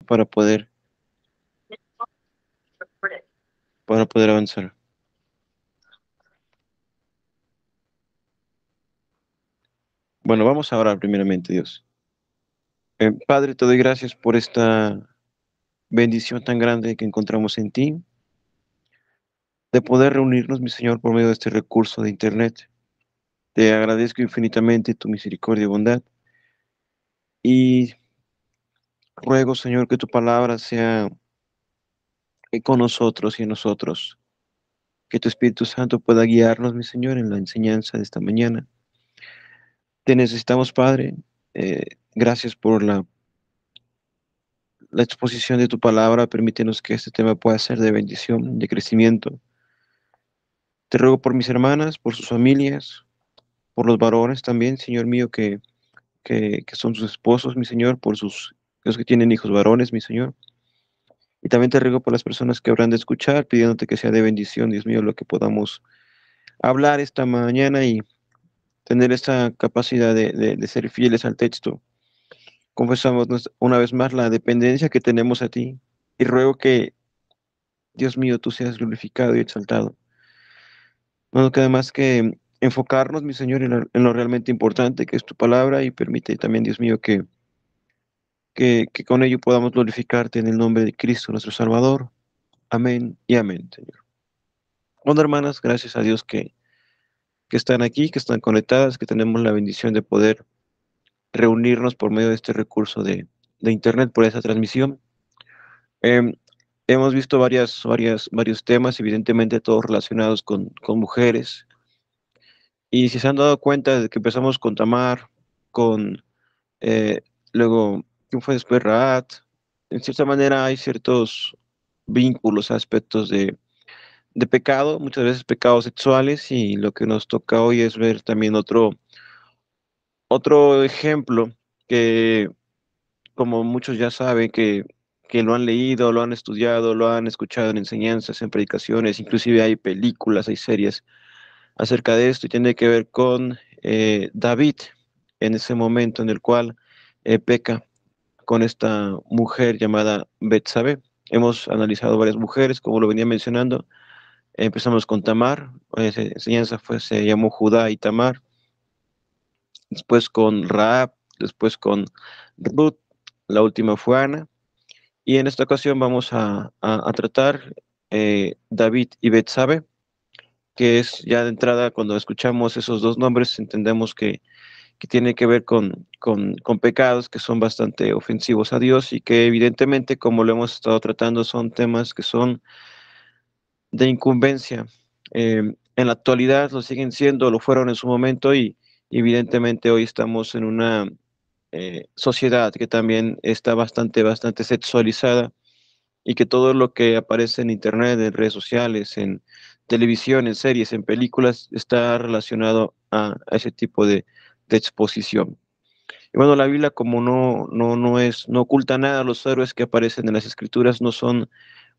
para poder, avanzar. Bueno, vamos a orar primeramente, Dios. Padre, te doy gracias por esta bendición tan grande que encontramos en ti, de poder reunirnos, mi Señor, por medio de este recurso de Internet. Te agradezco infinitamente tu misericordia y bondad y ruego, Señor, que tu palabra sea con nosotros y en nosotros, que tu Espíritu Santo pueda guiarnos, mi Señor, en la enseñanza de esta mañana. Te necesitamos, Padre. Gracias por la exposición de tu palabra. Permítenos que este tema pueda ser de bendición, de crecimiento. Te ruego por mis hermanas, por sus familias, por los varones también, Señor mío, que son sus esposos, mi Señor, por los que tienen hijos varones, mi Señor. Y también te ruego por las personas que habrán de escuchar, pidiéndote que sea de bendición, Dios mío, lo que podamos hablar esta mañana y tener esta capacidad de ser fieles al texto. Confesamos una vez más la dependencia que tenemos a ti y ruego que, Dios mío, tú seas glorificado y exaltado. No nos queda más que enfocarnos, mi Señor, en lo realmente importante que es tu palabra y permite también, Dios mío, que con ello podamos glorificarte en el nombre de Cristo, nuestro Salvador. Amén y amén, Señor. Bueno, hermanas, gracias a Dios que están aquí, que están conectadas, que tenemos la bendición de poder reunirnos por medio de este recurso de Internet, por esa transmisión. Em, Hemos visto varios temas, evidentemente todos relacionados con mujeres. Y si se han dado cuenta de que empezamos con Tamar, con eh, luego, ¿quién fue después? Raat. En cierta manera hay ciertos vínculos, aspectos de pecado, muchas veces pecados sexuales, y lo que nos toca hoy es ver también otro ejemplo que, como muchos ya saben, que lo han leído, lo han estudiado, lo han escuchado en enseñanzas, en predicaciones, inclusive hay películas, hay series acerca de esto, y tiene que ver con David, en ese momento en el cual peca con esta mujer llamada Betsabé. Hemos analizado varias mujeres, como lo venía mencionando. Empezamos con Tamar, esa enseñanza se llamó Judá y Tamar, después con Raab, después con Ruth, la última fue Ana, y en esta ocasión vamos a tratar David y Betsabé, que es ya de entrada cuando escuchamos esos dos nombres entendemos que tiene que ver con pecados que son bastante ofensivos a Dios y que evidentemente, como lo hemos estado tratando, son temas que son de incumbencia. En la actualidad lo siguen siendo, lo fueron en su momento y evidentemente hoy estamos en una sociedad que también está bastante sexualizada y que todo lo que aparece en internet, en redes sociales, en televisión, en series, en películas, está relacionado a ese tipo de exposición. Y bueno, la Biblia como no oculta nada, los héroes que aparecen en las escrituras no son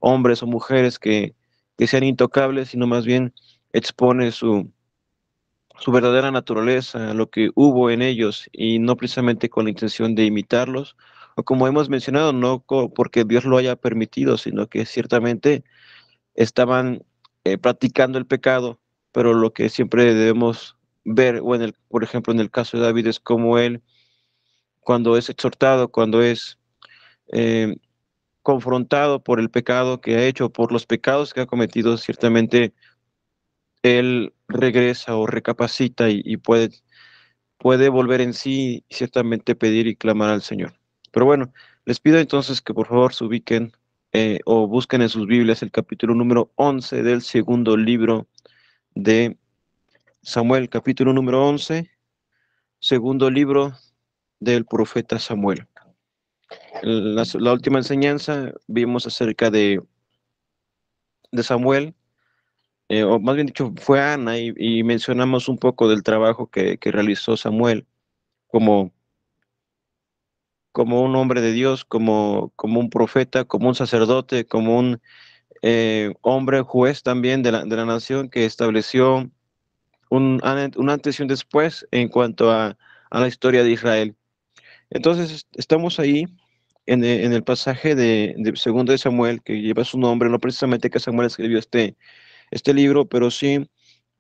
hombres o mujeres que sean intocables, sino más bien expone su verdadera naturaleza, lo que hubo en ellos, y no precisamente con la intención de imitarlos, o como hemos mencionado, no porque Dios lo haya permitido, sino que ciertamente estaban practicando el pecado, pero lo que siempre debemos ver, o por ejemplo, en el caso de David, es como él cuando es exhortado, cuando es eh, confrontado por el pecado que ha hecho, por los pecados que ha cometido, ciertamente él regresa o recapacita y puede volver en sí y ciertamente pedir y clamar al Señor. Pero bueno, les pido entonces que por favor se ubiquen o busquen en sus Biblias el capítulo número 11 del segundo libro de Samuel, capítulo número 11, segundo libro del profeta Samuel. La última enseñanza vimos acerca de Samuel, o más bien dicho, fue Ana, y mencionamos un poco del trabajo que realizó Samuel como, como un hombre de Dios, como un profeta, como un sacerdote, como un hombre juez también de la nación que estableció un antes y un después en cuanto a la historia de Israel. Entonces, estamos ahí en el pasaje de segundo de Samuel, que lleva su nombre, no precisamente que Samuel escribió este libro, pero sí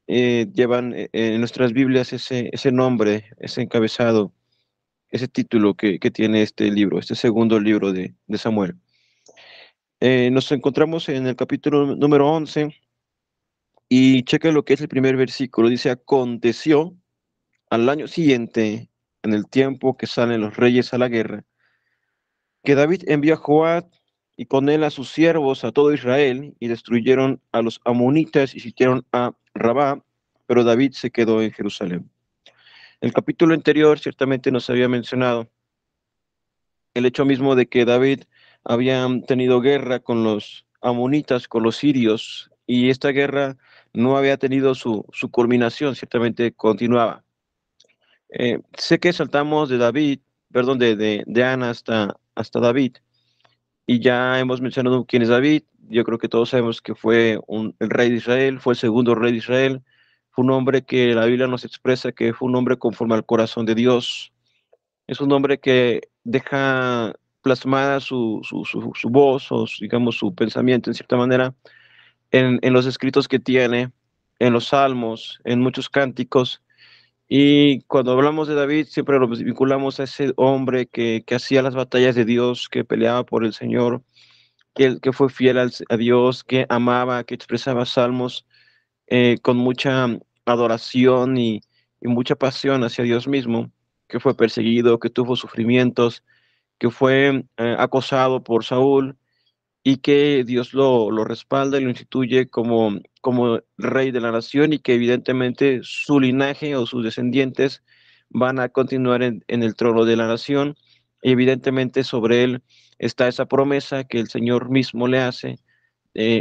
llevan en nuestras Biblias ese nombre, ese encabezado, ese título que tiene este libro, este segundo libro de Samuel. Nos encontramos en el capítulo número 11 y checa lo que es el primer versículo. Dice, aconteció al año siguiente, en el tiempo que salen los reyes a la guerra, que David envió a Joab y con él a sus siervos, a todo Israel, y destruyeron a los amonitas y sitiaron a Rabá, pero David se quedó en Jerusalén. El capítulo anterior ciertamente nos había mencionado el hecho mismo de que David había tenido guerra con los amonitas, con los sirios, y esta guerra no había tenido su culminación, ciertamente continuaba. Sé que saltamos de David, perdón, de Ana hasta David, y ya hemos mencionado quién es David. Yo creo que todos sabemos que fue el rey de Israel, fue el segundo rey de Israel, fue un hombre que la Biblia nos expresa que fue un hombre conforme al corazón de Dios. Es un hombre que deja plasmada su voz o digamos su pensamiento en cierta manera en los escritos que tiene, en los salmos, en muchos cánticos. Y cuando hablamos de David, siempre lo vinculamos a ese hombre que hacía las batallas de Dios, que peleaba por el Señor, que fue fiel a Dios, que amaba, que expresaba salmos con mucha adoración y mucha pasión hacia Dios mismo, que fue perseguido, que tuvo sufrimientos, que fue acosado por Saúl y que Dios lo respalda y lo instituye como rey de la nación y que evidentemente su linaje o sus descendientes van a continuar en el trono de la nación. Y evidentemente sobre él está esa promesa que el Señor mismo le hace,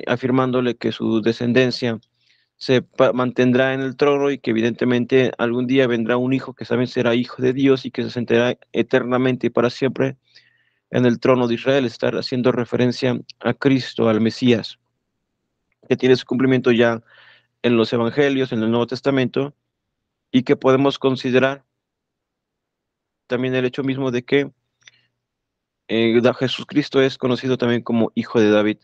afirmándole que su descendencia mantendrá en el trono y que evidentemente algún día vendrá un hijo que también será hijo de Dios y que se sentará eternamente y para siempre en el trono de Israel, estar haciendo referencia a Cristo, al Mesías, que tiene su cumplimiento ya en los Evangelios, en el Nuevo Testamento, y que podemos considerar también el hecho mismo de que Jesús Cristo es conocido también como Hijo de David,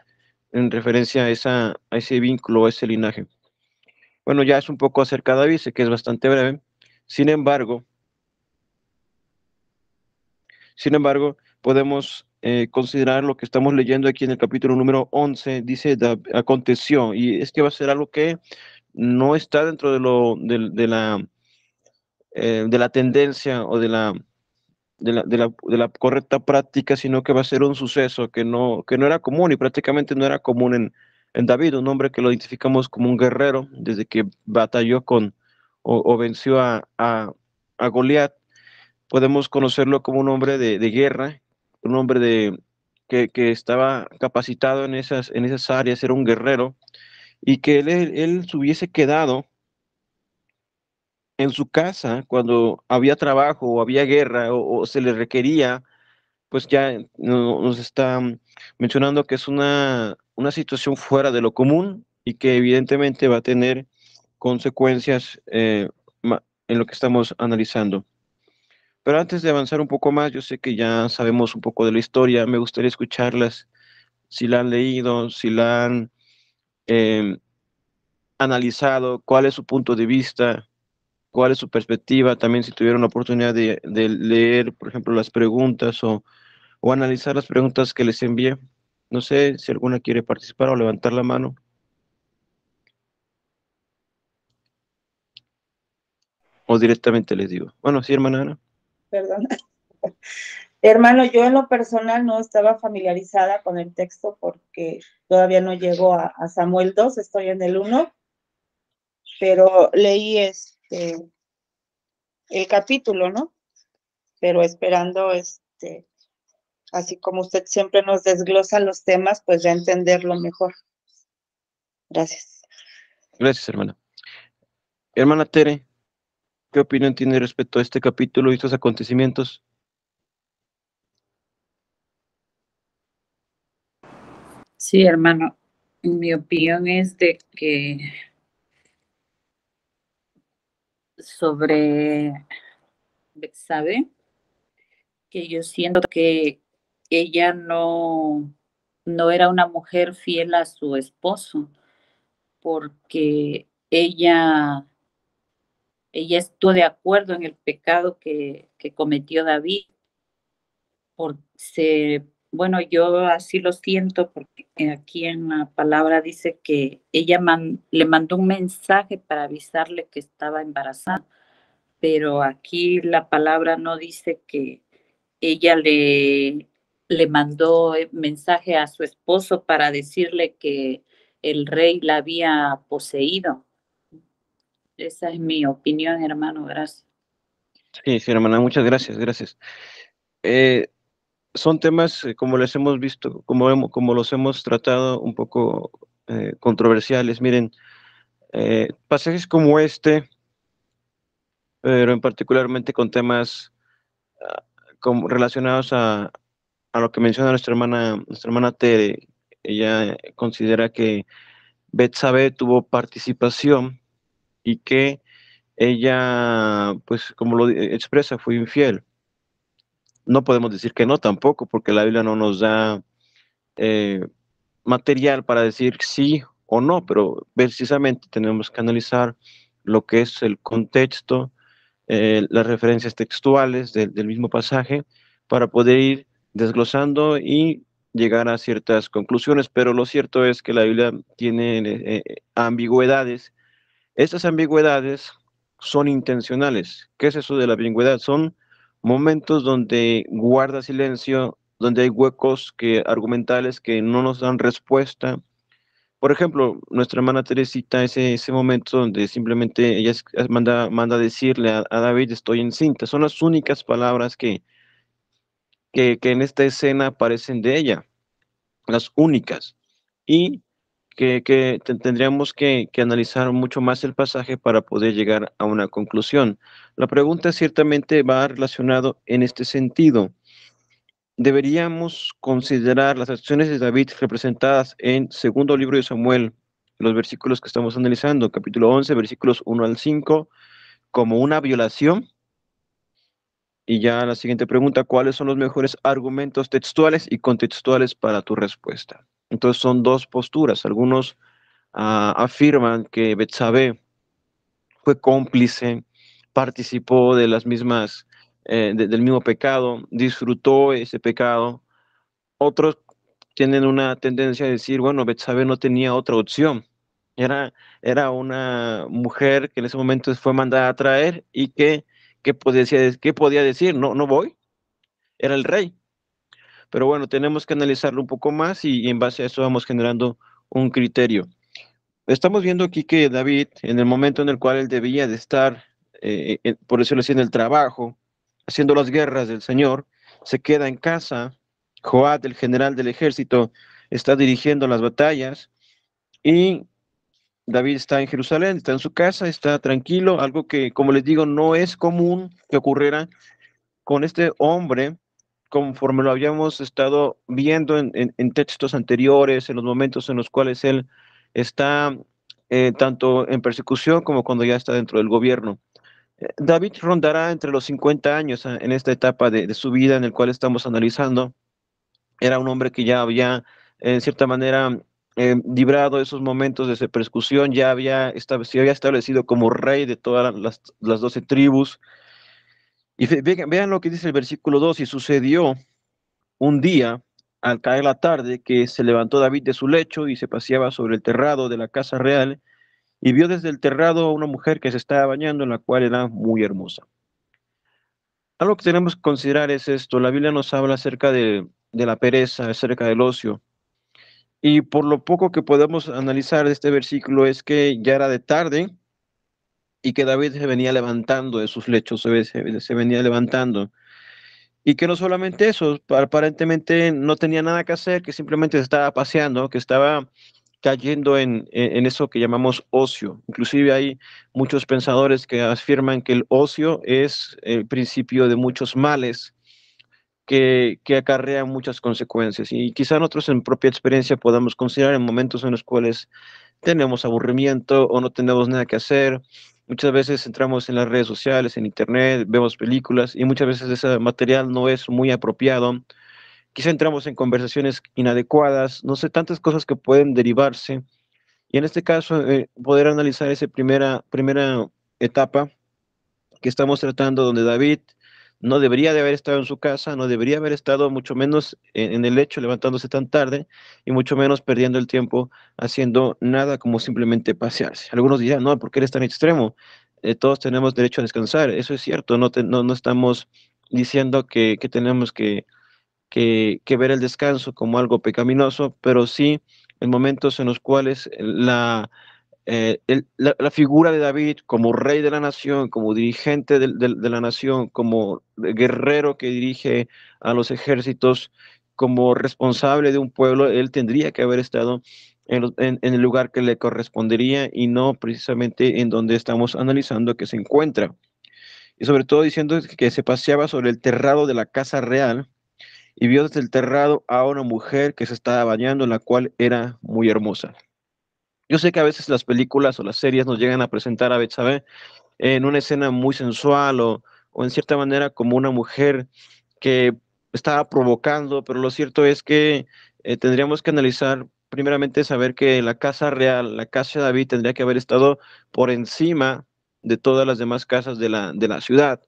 en referencia a ese vínculo, a ese linaje. Bueno, ya es un poco acerca de David, sé que es bastante breve, sin embargo, podemos considerar lo que estamos leyendo aquí en el capítulo número 11, dice, aconteció, y es que va a ser algo que no está dentro de la tendencia o de la correcta práctica, sino que va a ser un suceso que no era común y prácticamente no era común en David, un hombre que lo identificamos como un guerrero desde que batalló o venció a Goliat. Podemos conocerlo como un hombre de guerra, un hombre que estaba capacitado en esas áreas, era un guerrero, y que él se hubiese quedado en su casa cuando había trabajo o había guerra o se le requería, pues ya nos está mencionando que es una situación fuera de lo común y que evidentemente va a tener consecuencias en lo que estamos analizando. Pero antes de avanzar un poco más, yo sé que ya sabemos un poco de la historia, me gustaría escucharlas, si la han leído, si la han eh, analizado, cuál es su punto de vista, cuál es su perspectiva, también si tuvieron la oportunidad de leer, por ejemplo, las preguntas o analizar las preguntas que les envié. No sé si alguna quiere participar o levantar la mano, o directamente les digo. Bueno, sí, hermana Ana. Perdón. Hermano, yo en lo personal no estaba familiarizada con el texto porque todavía no llego a Samuel 2, estoy en el 1, pero leí el capítulo, ¿no? Pero esperando, así como usted siempre nos desglosa los temas, pues ya entenderlo mejor. Gracias. Gracias, hermana. Hermana Tere, ¿qué opinión tiene respecto a este capítulo y estos acontecimientos? Sí, hermano, mi opinión es de que sobre Betsabe, que yo siento que ella no era una mujer fiel a su esposo, porque ella estuvo de acuerdo en el pecado que cometió David. Bueno, yo así lo siento porque aquí en la palabra dice que ella le mandó un mensaje para avisarle que estaba embarazada, pero aquí la palabra no dice que ella le mandó mensaje a su esposo para decirle que el rey la había poseído. Esa es mi opinión, hermano, gracias. Sí, sí, hermana, muchas gracias, gracias. Eh, Son temas, como les hemos visto, como los hemos tratado, un poco controversiales. Miren, pasajes como este, pero en particularmente con temas ah, relacionados a lo que menciona nuestra hermana Tere. Ella considera que Betsabé tuvo participación y que ella, pues como lo expresa, fue infiel. No podemos decir que no tampoco, porque la Biblia no nos da eh, material para decir sí o no, pero precisamente tenemos que analizar lo que es el contexto, las referencias textuales del mismo pasaje, para poder ir desglosando y llegar a ciertas conclusiones, pero lo cierto es que la Biblia tiene ambigüedades. Estas ambigüedades son intencionales. ¿Qué es eso de la ambigüedad? Son momentos donde guarda silencio, donde hay huecos argumentales que no nos dan respuesta. Por ejemplo, nuestra hermana Teresita, ese momento donde simplemente ella manda decirle a David, estoy encinta. Son las únicas palabras que en esta escena aparecen de ella, las únicas. Y tendríamos que analizar mucho más el pasaje para poder llegar a una conclusión. La pregunta ciertamente va relacionado en este sentido. Deberíamos considerar las acciones de David representadas en segundo libro de Samuel, los versículos que estamos analizando, capítulo 11, versículos 1 al 5, como una violación. Y ya la siguiente pregunta, ¿cuáles son los mejores argumentos textuales y contextuales para tu respuesta? Entonces son dos posturas. Algunos afirman que Betsabé fue cómplice, participó de las mismas, del mismo pecado, disfrutó ese pecado. Otros tienen una tendencia a decir, bueno, Betsabé no tenía otra opción. Era una mujer que en ese momento fue mandada a traer y ¿qué podía decir? No, no voy. Era el rey. Pero bueno, tenemos que analizarlo un poco más y en base a eso vamos generando un criterio. Estamos viendo aquí que David, en el momento en el cual él debía de estar, por decirlo así, en el trabajo, haciendo las guerras del Señor, se queda en casa. Joab, el general del ejército, está dirigiendo las batallas y David está en Jerusalén, está en su casa, está tranquilo, algo que, como les digo, no es común que ocurriera con este hombre, conforme lo habíamos estado viendo en textos anteriores, en los momentos en los cuales él está tanto en persecución como cuando ya está dentro del gobierno. David rondará entre los 50 años en esta etapa de su vida en el cual estamos analizando. Era un hombre que ya había, en cierta manera, librado esos momentos de persecución, se había establecido como rey de todas las 12 tribus. Y vean lo que dice el versículo 2, y sucedió un día, al caer la tarde, que se levantó David de su lecho y se paseaba sobre el terrado de la casa real, y vio desde el terrado a una mujer que se estaba bañando, en la cual era muy hermosa. Algo que tenemos que considerar es esto: la Biblia nos habla acerca de la pereza, acerca del ocio, y por lo poco que podemos analizar de este versículo es que ya era de tarde y que David se venía levantando de sus lechos, se venía levantando. Y que no solamente eso, aparentemente no tenía nada que hacer, que simplemente se estaba paseando, que estaba cayendo en eso que llamamos ocio. Inclusive hay muchos pensadores que afirman que el ocio es el principio de muchos males que acarrean muchas consecuencias. Y quizá nosotros en propia experiencia podamos considerar en momentos en los cuales tenemos aburrimiento o no tenemos nada que hacer. Muchas veces entramos en las redes sociales, en internet, vemos películas y muchas veces ese material no es muy apropiado. quizá entramos en conversaciones inadecuadas, no sé, tantas cosas que pueden derivarse. Y en este caso, poder analizar esa primera etapa que estamos tratando, donde David no debería de haber estado en su casa, no debería haber estado mucho menos en el lecho levantándose tan tarde y mucho menos perdiendo el tiempo haciendo nada como simplemente pasearse. Algunos dirán, no, ¿por qué eres tan extremo? Todos tenemos derecho a descansar. Eso es cierto, no estamos diciendo que tenemos que ver el descanso como algo pecaminoso, pero sí en momentos en los cuales la figura de David como rey de la nación, como dirigente de la nación, como guerrero que dirige a los ejércitos, como responsable de un pueblo, él tendría que haber estado en el lugar que le correspondería y no precisamente en donde estamos analizando que se encuentra. Y sobre todo diciendo que se paseaba sobre el terrado de la casa real y vio desde el terrado a una mujer que se estaba bañando, la cual era muy hermosa. Yo sé que a veces las películas o las series nos llegan a presentar a Betsabé en una escena muy sensual o en cierta manera como una mujer que estaba provocando, pero lo cierto es que tendríamos que analizar, primeramente saber que la casa real, la casa de David, tendría que haber estado por encima de todas las demás casas de la ciudad,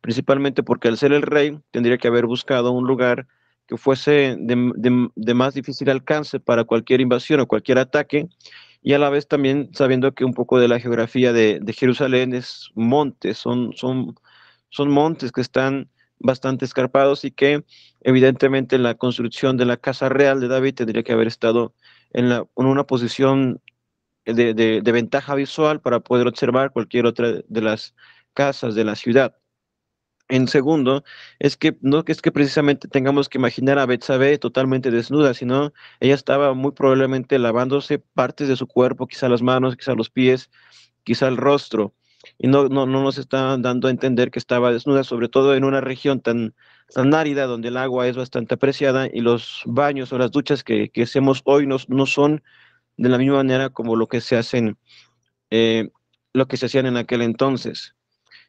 principalmente porque al ser el rey tendría que haber buscado un lugar que fuese de más difícil alcance para cualquier invasión o cualquier ataque, y a la vez también sabiendo que un poco de la geografía de Jerusalén es montes, son montes que están bastante escarpados y que evidentemente la construcción de la casa real de David tendría que haber estado en una posición de ventaja visual para poder observar cualquier otra de las casas de la ciudad. En segundo, es que no es que precisamente tengamos que imaginar a Betsabé totalmente desnuda, sino ella estaba muy probablemente lavándose partes de su cuerpo, quizá las manos, quizá los pies, quizá el rostro, y no nos está dando a entender que estaba desnuda, sobre todo en una región tan árida donde el agua es bastante apreciada y los baños o las duchas que hacemos hoy no son de la misma manera como eh, lo que se hacían en aquel entonces.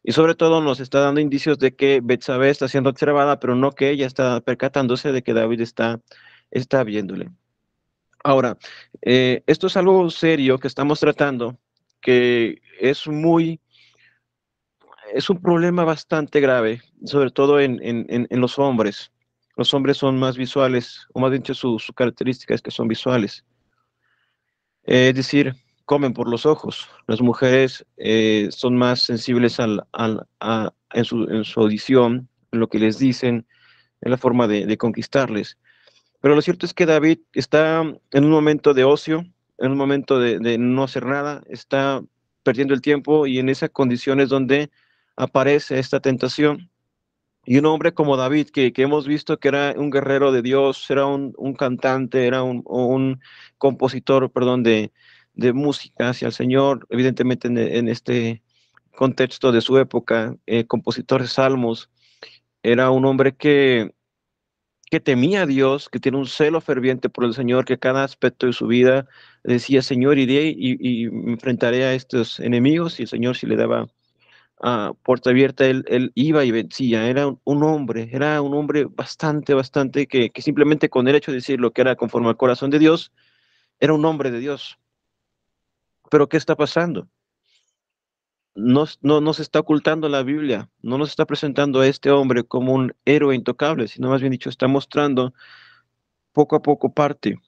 Y sobre todo nos está dando indicios de que Betsabé está siendo observada, pero no que ella está percatándose de que David está viéndole. Ahora, esto es algo serio que estamos tratando, que es un problema bastante grave, sobre todo en los hombres. Los hombres son más visuales, o más bien dicho, su característica es que son visuales. Es decir, comen por los ojos. Las mujeres son más sensibles en su audición, en lo que les dicen, en la forma de conquistarles. Pero lo cierto es que David está en un momento de ocio, en un momento de no hacer nada, está perdiendo el tiempo y en esa condición es donde aparece esta tentación. Y un hombre como David, que hemos visto que era un guerrero de Dios, era un cantante, era un compositor, perdón, de música hacia el Señor, evidentemente en este contexto de su época, compositor de salmos, era un hombre que temía a Dios, que tiene un celo ferviente por el Señor, que cada aspecto de su vida decía, Señor, iré y me enfrentaré a estos enemigos, y el Señor si le daba puerta abierta, él iba y vencía. Era un hombre bastante que simplemente con el hecho de decir lo que era conforme al corazón de Dios, era un hombre de Dios. Pero ¿qué está pasando? No se está ocultando la Biblia, no nos está presentando a este hombre como un héroe intocable, sino más bien dicho, está mostrando poco a poco parte,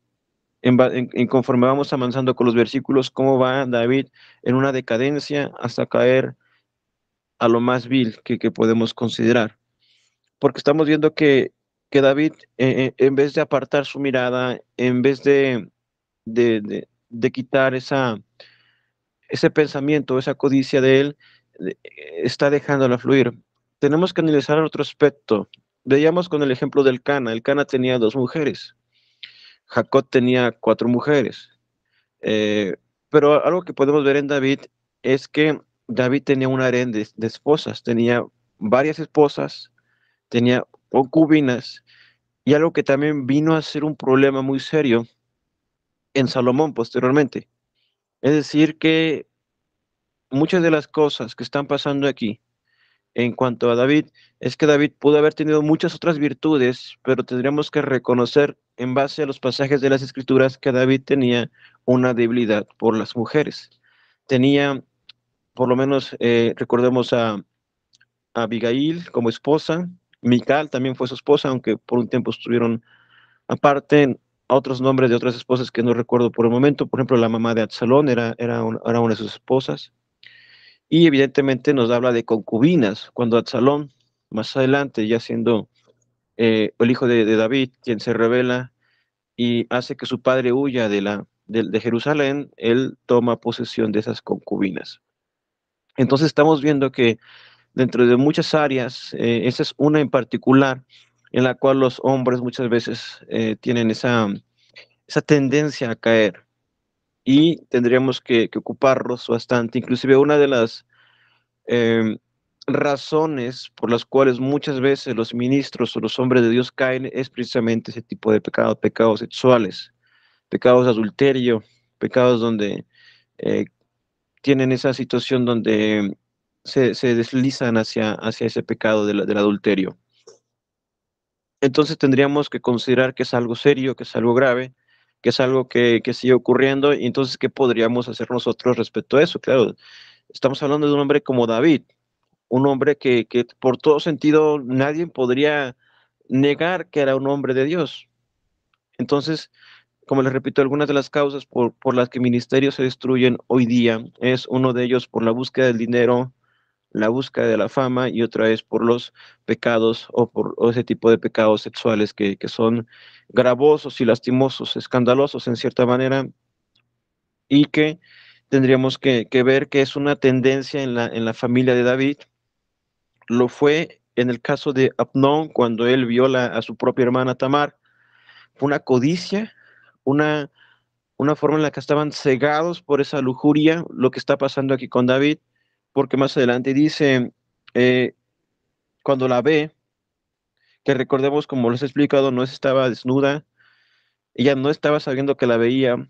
en conforme vamos avanzando con los versículos, cómo va David en una decadencia hasta caer a lo más vil que podemos considerar. Porque estamos viendo que David, en vez de apartar su mirada, en vez de quitar ese pensamiento, esa codicia de él, está dejándola fluir. Tenemos que analizar otro aspecto. Veíamos con el ejemplo del Cana. El Cana tenía 2 mujeres. Jacob tenía 4 mujeres. Eh, pero algo que podemos ver en David es que David tenía un harén de esposas. Tenía varias esposas, tenía concubinas. Y algo que también vino a ser un problema muy serio en Salomón posteriormente. Es decir, que muchas de las cosas que están pasando aquí en cuanto a David, es que David pudo haber tenido muchas otras virtudes, pero tendríamos que reconocer en base a los pasajes de las Escrituras que David tenía una debilidad por las mujeres. Tenía, por lo menos, recordemos a Abigail como esposa, Mical también fue su esposa, aunque por un tiempo estuvieron aparte, otros nombres de otras esposas que no recuerdo por el momento, por ejemplo, la mamá de Absalón era una de sus esposas, y evidentemente nos habla de concubinas, cuando Absalón, más adelante, ya siendo el hijo de David, quien se revela y hace que su padre huya de Jerusalén, él toma posesión de esas concubinas. Entonces estamos viendo que dentro de muchas áreas, esa es una en particular en la cual los hombres muchas veces tienen esa tendencia a caer y tendríamos que ocuparlos bastante. Inclusive una de las eh, razones por las cuales muchas veces los ministros o los hombres de Dios caen es precisamente ese tipo de pecados, pecados sexuales, pecados de adulterio, pecados donde eh, tienen esa situación donde se deslizan hacia ese pecado del adulterio. Entonces tendríamos que considerar que es algo serio, que es algo grave, que es algo que sigue ocurriendo, y entonces, ¿qué podríamos hacer nosotros respecto a eso? Claro, estamos hablando de un hombre como David, un hombre que por todo sentido nadie podría negar que era un hombre de Dios. Entonces, como les repito, algunas de las causas por las que ministerios se destruyen hoy día es uno de ellos por la búsqueda del dinero, la búsqueda de la fama y otra es por los pecados o ese tipo de pecados sexuales que son gravosos y lastimosos, escandalosos en cierta manera y que tendríamos que ver que es una tendencia en la familia de David. Lo fue en el caso de Abnón cuando él viola a su propia hermana Tamar. Fue una codicia, una, una forma en la que estaban cegados por esa lujuria, lo que está pasando aquí con David, porque más adelante dice, eh, cuando la ve, que recordemos, como les he explicado, no estaba desnuda, ella no estaba sabiendo que la veía,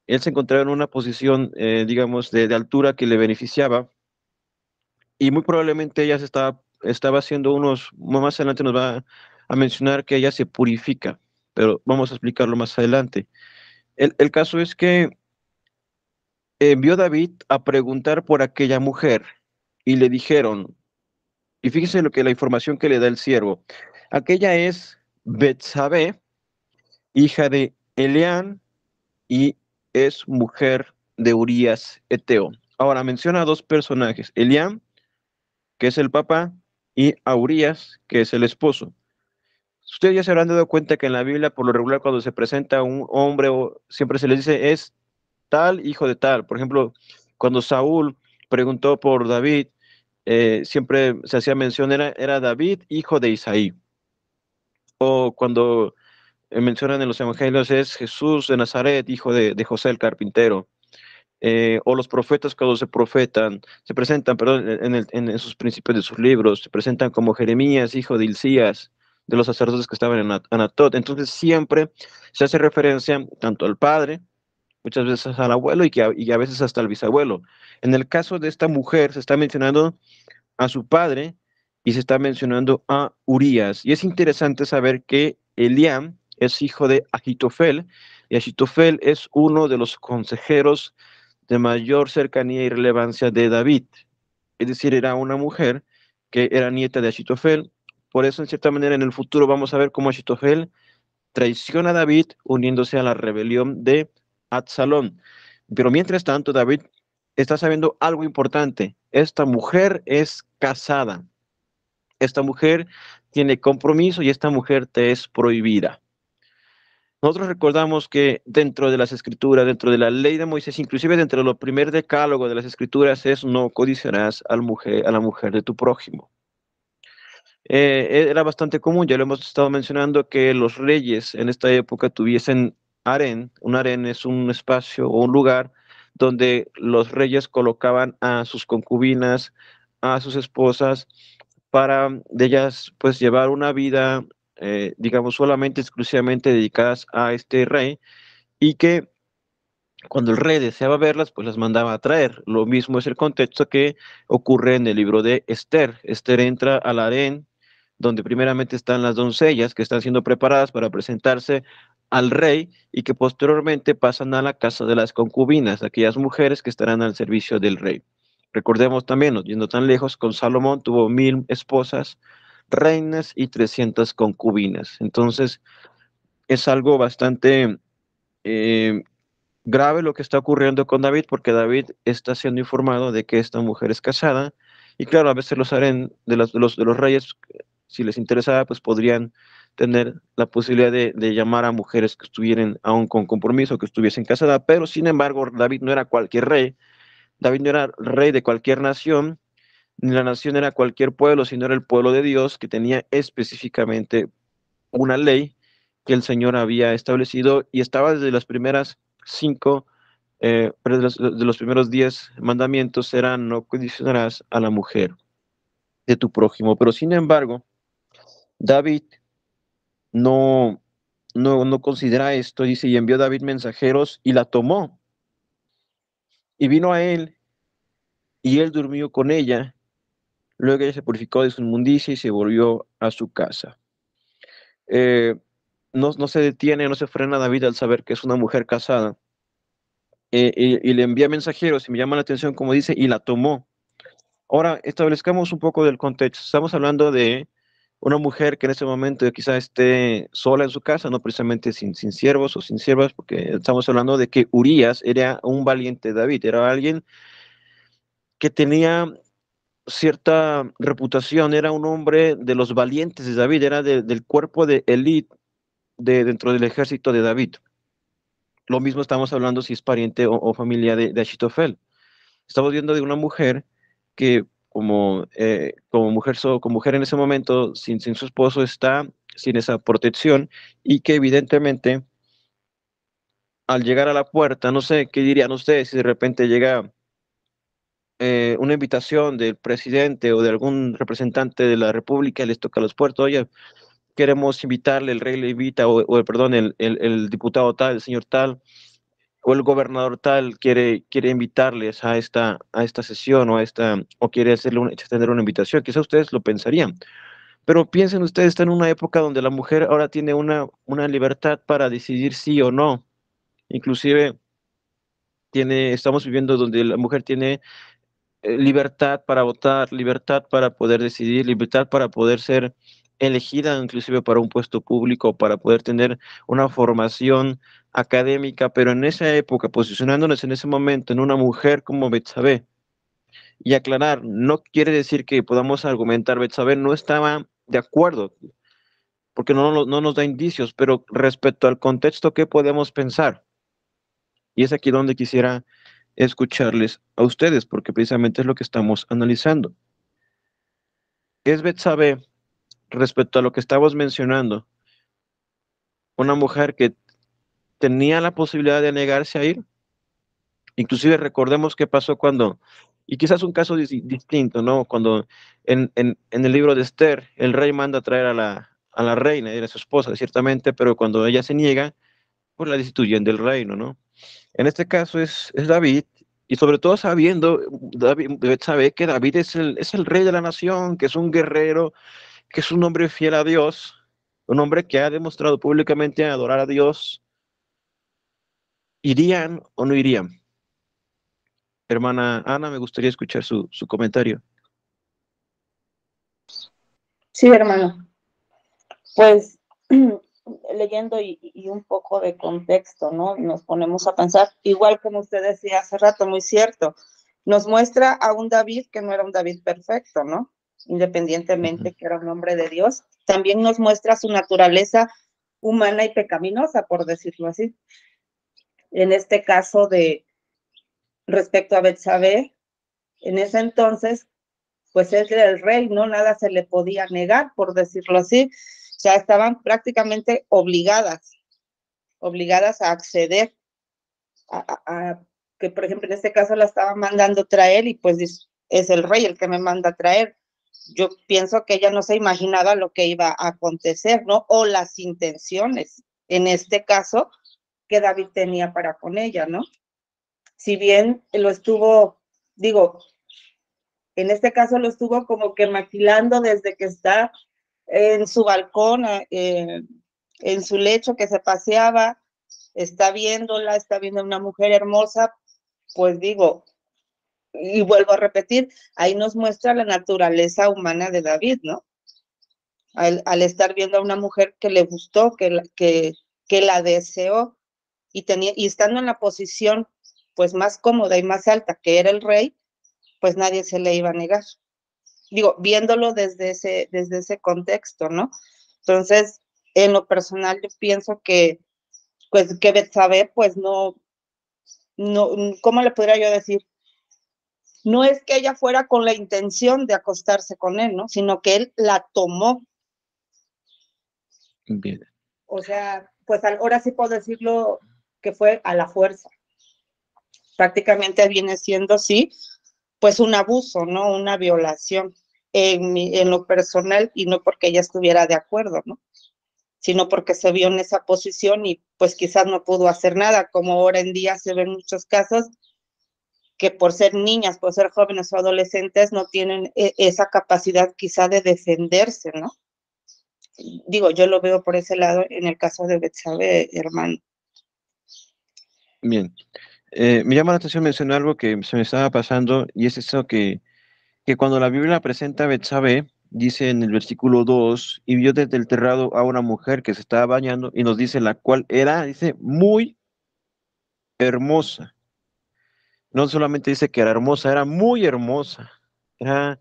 él se encontraba en una posición, digamos, de altura que le beneficiaba, y muy probablemente ella estaba haciendo más adelante nos va a mencionar que ella se purifica, pero vamos a explicarlo más adelante. El caso es que envió David a preguntar por aquella mujer, y le dijeron, y fíjese lo que la información que le da el siervo, aquella es Betsabé, hija de Eleán, y es mujer de Urías Eteo. Ahora menciona a dos personajes, Eliam, que es el papá, y a Urías, que es el esposo. Ustedes ya se habrán dado cuenta que en la Biblia, por lo regular, cuando se presenta un hombre, siempre se le dice es tal hijo de tal. Por ejemplo, cuando Saúl preguntó por David, siempre se hacía mención, era David, hijo de Isaí. O cuando mencionan en los evangelios es Jesús de Nazaret, hijo de José el carpintero. O los profetas cuando se presentan, perdón, en esos principios de sus libros, se presentan como Jeremías, hijo de Hilcías, de los sacerdotes que estaban en Anatot. Entonces siempre se hace referencia tanto al padre, muchas veces al abuelo y a veces hasta al bisabuelo. En el caso de esta mujer se está mencionando a su padre y se está mencionando a Urías. Y es interesante saber que Eliam es hijo de Ahitofel y Ahitofel es uno de los consejeros de mayor cercanía y relevancia de David. Es decir, era una mujer que era nieta de Ahitofel. Por eso, en cierta manera, en el futuro vamos a ver cómo Ahitofel traiciona a David uniéndose a la rebelión de Absalón. Pero mientras tanto, David está sabiendo algo importante. Esta mujer es casada. Esta mujer tiene compromiso y esta mujer te es prohibida. Nosotros recordamos que dentro de las escrituras, dentro de la ley de Moisés, inclusive dentro de lo primer decálogo de las escrituras es no codiciarás a la mujer de tu prójimo. Era bastante común, ya lo hemos estado mencionando, que los reyes en esta época tuviesen harén. Un harén es un espacio o un lugar donde los reyes colocaban a sus concubinas, a sus esposas, para de ellas pues llevar una vida, digamos, solamente, exclusivamente dedicadas a este rey, y que Cuando el rey deseaba verlas, pues las mandaba a traer. Lo mismo es el contexto que ocurre en el libro de Esther. Esther entra al harén, donde primeramente están las doncellas que están siendo preparadas para presentarse al rey y que posteriormente pasan a la casa de las concubinas, aquellas mujeres que estarán al servicio del rey. Recordemos también, no yendo tan lejos, con Salomón tuvo 1000 esposas, reinas y 300 concubinas. Entonces, es algo bastante eh, grave lo que está ocurriendo con David, porque David está siendo informado de que esta mujer es casada, y claro, a veces los harén de los reyes, si les interesaba, pues podrían tener la posibilidad de llamar a mujeres que estuvieran aún con compromiso, que estuviesen casadas, pero sin embargo, David no era cualquier rey, David no era rey de cualquier nación, ni la nación era cualquier pueblo, sino era el pueblo de Dios que tenía específicamente una ley que el Señor había establecido y estaba desde las primeras 5, pero de los primeros 10 mandamientos eran: no codiciarás a la mujer de tu prójimo. Pero sin embargo, David no, no considera esto, dice, y envió David mensajeros y la tomó, y vino a él, y él durmió con ella. Luego ella se purificó de su inmundicia y se volvió a su casa. Eh, no se detiene, no se frena David al saber que es una mujer casada, y le envía mensajeros, y me llama la atención como dice, y la tomó. Ahora, establezcamos un poco del contexto. Estamos hablando de una mujer que en ese momento quizá esté sola en su casa, no precisamente sin siervos o sin siervas, porque estamos hablando de que Urías era un valiente David, era alguien que tenía cierta reputación, era un hombre de los valientes de David, era del cuerpo de élite dentro del ejército de David. Lo mismo estamos hablando si es pariente o familia de Achitofel. Estamos viendo de una mujer que como mujer en ese momento, sin su esposo, está sin esa protección, y que evidentemente al llegar a la puerta, no sé qué dirían ustedes si de repente llega una invitación del presidente o de algún representante de la República y les toca los puertos: oye, queremos invitarle, el rey le invita, perdón, el diputado tal, el señor tal, o el gobernador tal quiere invitarles a esta sesión o quiere extender una invitación. Quizá ustedes lo pensarían, pero piensen ustedes, están en una época donde la mujer ahora tiene una libertad para decidir sí o no. Inclusive estamos viviendo donde la mujer tiene libertad para votar, libertad para poder decidir, libertad para poder ser elegida inclusive para un puesto público, para poder tener una formación académica, pero en esa época, posicionándonos en ese momento en una mujer como Betsabé. Y aclarar, no quiere decir que podamos argumentar, Betsabé no estaba de acuerdo, porque no nos da indicios, pero respecto al contexto, ¿qué podemos pensar? Y es aquí donde quisiera escucharles a ustedes, porque precisamente es lo que estamos analizando. ¿Es Betsabé, respecto a lo que estábamos mencionando, una mujer que tenía la posibilidad de negarse a ir? Inclusive recordemos qué pasó y quizás un caso distinto, ¿no? Cuando en el libro de Esther, el rey manda a traer a la reina, era su esposa, ciertamente, pero cuando ella se niega, pues la destituyen del reino, ¿no? En este caso es David, y sobre todo sabiendo, David sabe que David es el rey de la nación, que es un guerrero, que es un hombre fiel a Dios, un hombre que ha demostrado públicamente adorar a Dios. ¿Irían o no irían? Hermana Ana, me gustaría escuchar su comentario. Sí, hermano. Pues leyendo y un poco de contexto, ¿no? Nos ponemos a pensar, igual como usted decía hace rato, muy cierto, nos muestra a un David que no era un David perfecto, ¿no? Independientemente que era un hombre de Dios, también nos muestra su naturaleza humana y pecaminosa, por decirlo así. En este caso respecto a Betsabé, en ese entonces, pues él era el rey, ¿no? Nada se le podía negar, por decirlo así. O sea, estaban prácticamente obligadas a acceder a que, por ejemplo, en este caso la estaban mandando traer, y pues es el rey el que me manda traer. Yo pienso que ella no se imaginaba lo que iba a acontecer, ¿no? O las intenciones, en este caso, que David tenía para con ella, ¿no? si bien lo estuvo, digo, en este caso lo estuvo como que maquilando desde que está en su balcón, en su lecho que se paseaba, está viéndola, está viendo a una mujer hermosa, pues digo, y vuelvo a repetir, ahí nos muestra la naturaleza humana de David, ¿no? Al estar viendo a una mujer que le gustó, que la deseó, y estando en la posición pues más cómoda y más alta que era el rey, pues nadie se le iba a negar. Digo, viéndolo desde ese contexto, ¿no? Entonces, en lo personal, yo pienso pues, que Betsabé, pues no, ¿cómo le podría yo decir? No es que ella fuera con la intención de acostarse con él, ¿no? Sino que él la tomó. Bien. O sea, pues ahora sí puedo decirlo que fue a la fuerza. Prácticamente viene siendo, sí, pues un abuso, ¿no? Una violación en lo personal, y no porque ella estuviera de acuerdo, ¿no? Sino porque se vio en esa posición y pues quizás no pudo hacer nada, como ahora en día se ven muchos casos que por ser niñas, por ser jóvenes o adolescentes, no tienen esa capacidad quizá de defenderse, ¿no? Digo, yo lo veo por ese lado en el caso de Betsabé, hermano. Bien. Me llama la atención mencionar algo que se me estaba pasando, y es eso que cuando la Biblia presenta a Betsabé, dice en el versículo 2, y vio desde el terrado a una mujer que se estaba bañando, y nos dice la cual era, dice, muy hermosa. No solamente dice que era hermosa, era muy hermosa. Era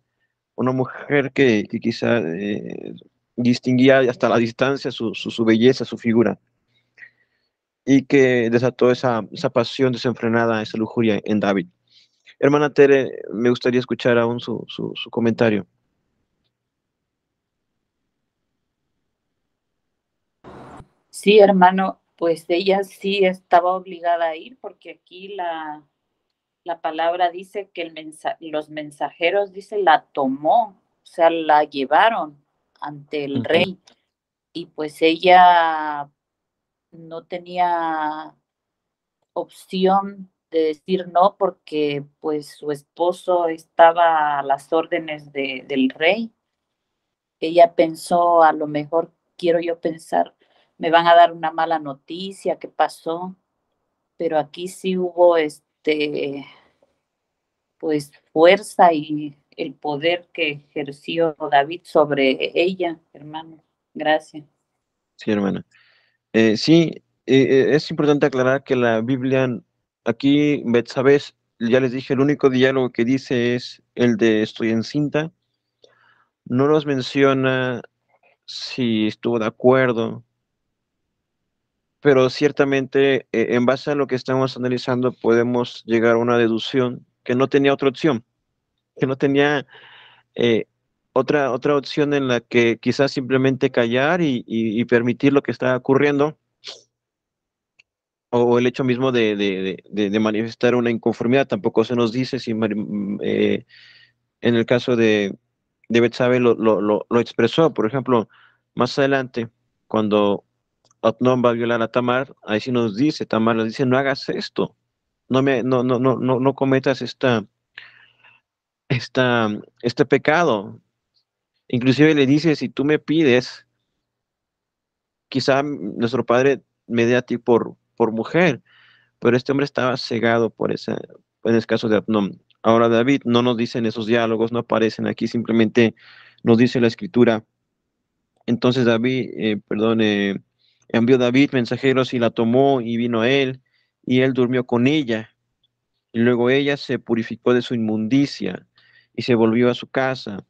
una mujer que quizá distinguía hasta la distancia su belleza, su figura, y que desató esa pasión desenfrenada, esa lujuria en David. Hermana Tere, me gustaría escuchar aún su comentario. Sí, hermano, pues ella sí estaba obligada a ir porque aquí la palabra dice que los mensajeros, dice, la tomó, o sea, la llevaron ante el Ujú. rey y pues ella no tenía opción de decir no porque pues su esposo estaba a las órdenes del rey. Ella pensó, a lo mejor quiero yo pensar, me van a dar una mala noticia, ¿qué pasó? Pero aquí sí hubo pues fuerza y el poder que ejerció David sobre ella, hermano. Gracias. Sí, hermana. Sí, es importante aclarar que la Biblia, aquí, Betsabé, ya les dije, el único diálogo que dice es el de estoy encinta. No nos menciona si estuvo de acuerdo, pero ciertamente en base a lo que estamos analizando podemos llegar a una deducción que no tenía otra opción, que no tenía eh, otra opción en la que quizás simplemente callar y permitir lo que está ocurriendo, o el hecho mismo de manifestar una inconformidad. Tampoco se nos dice si en el caso de Betsabé lo expresó. Por ejemplo, más adelante, cuando Amnón va a violar a Tamar, ahí sí nos dice, Tamar le dice, no hagas esto, no cometas este pecado. Inclusive le dice, si tú me pides, quizá nuestro padre me dé a ti por mujer, pero este hombre estaba cegado en el caso de Amnón. Ahora David no nos dicen esos diálogos, no aparecen aquí, simplemente nos dice la escritura. Entonces envió David mensajeros y la tomó y vino a él, y él durmió con ella. Y luego ella se purificó de su inmundicia y se volvió a su casa.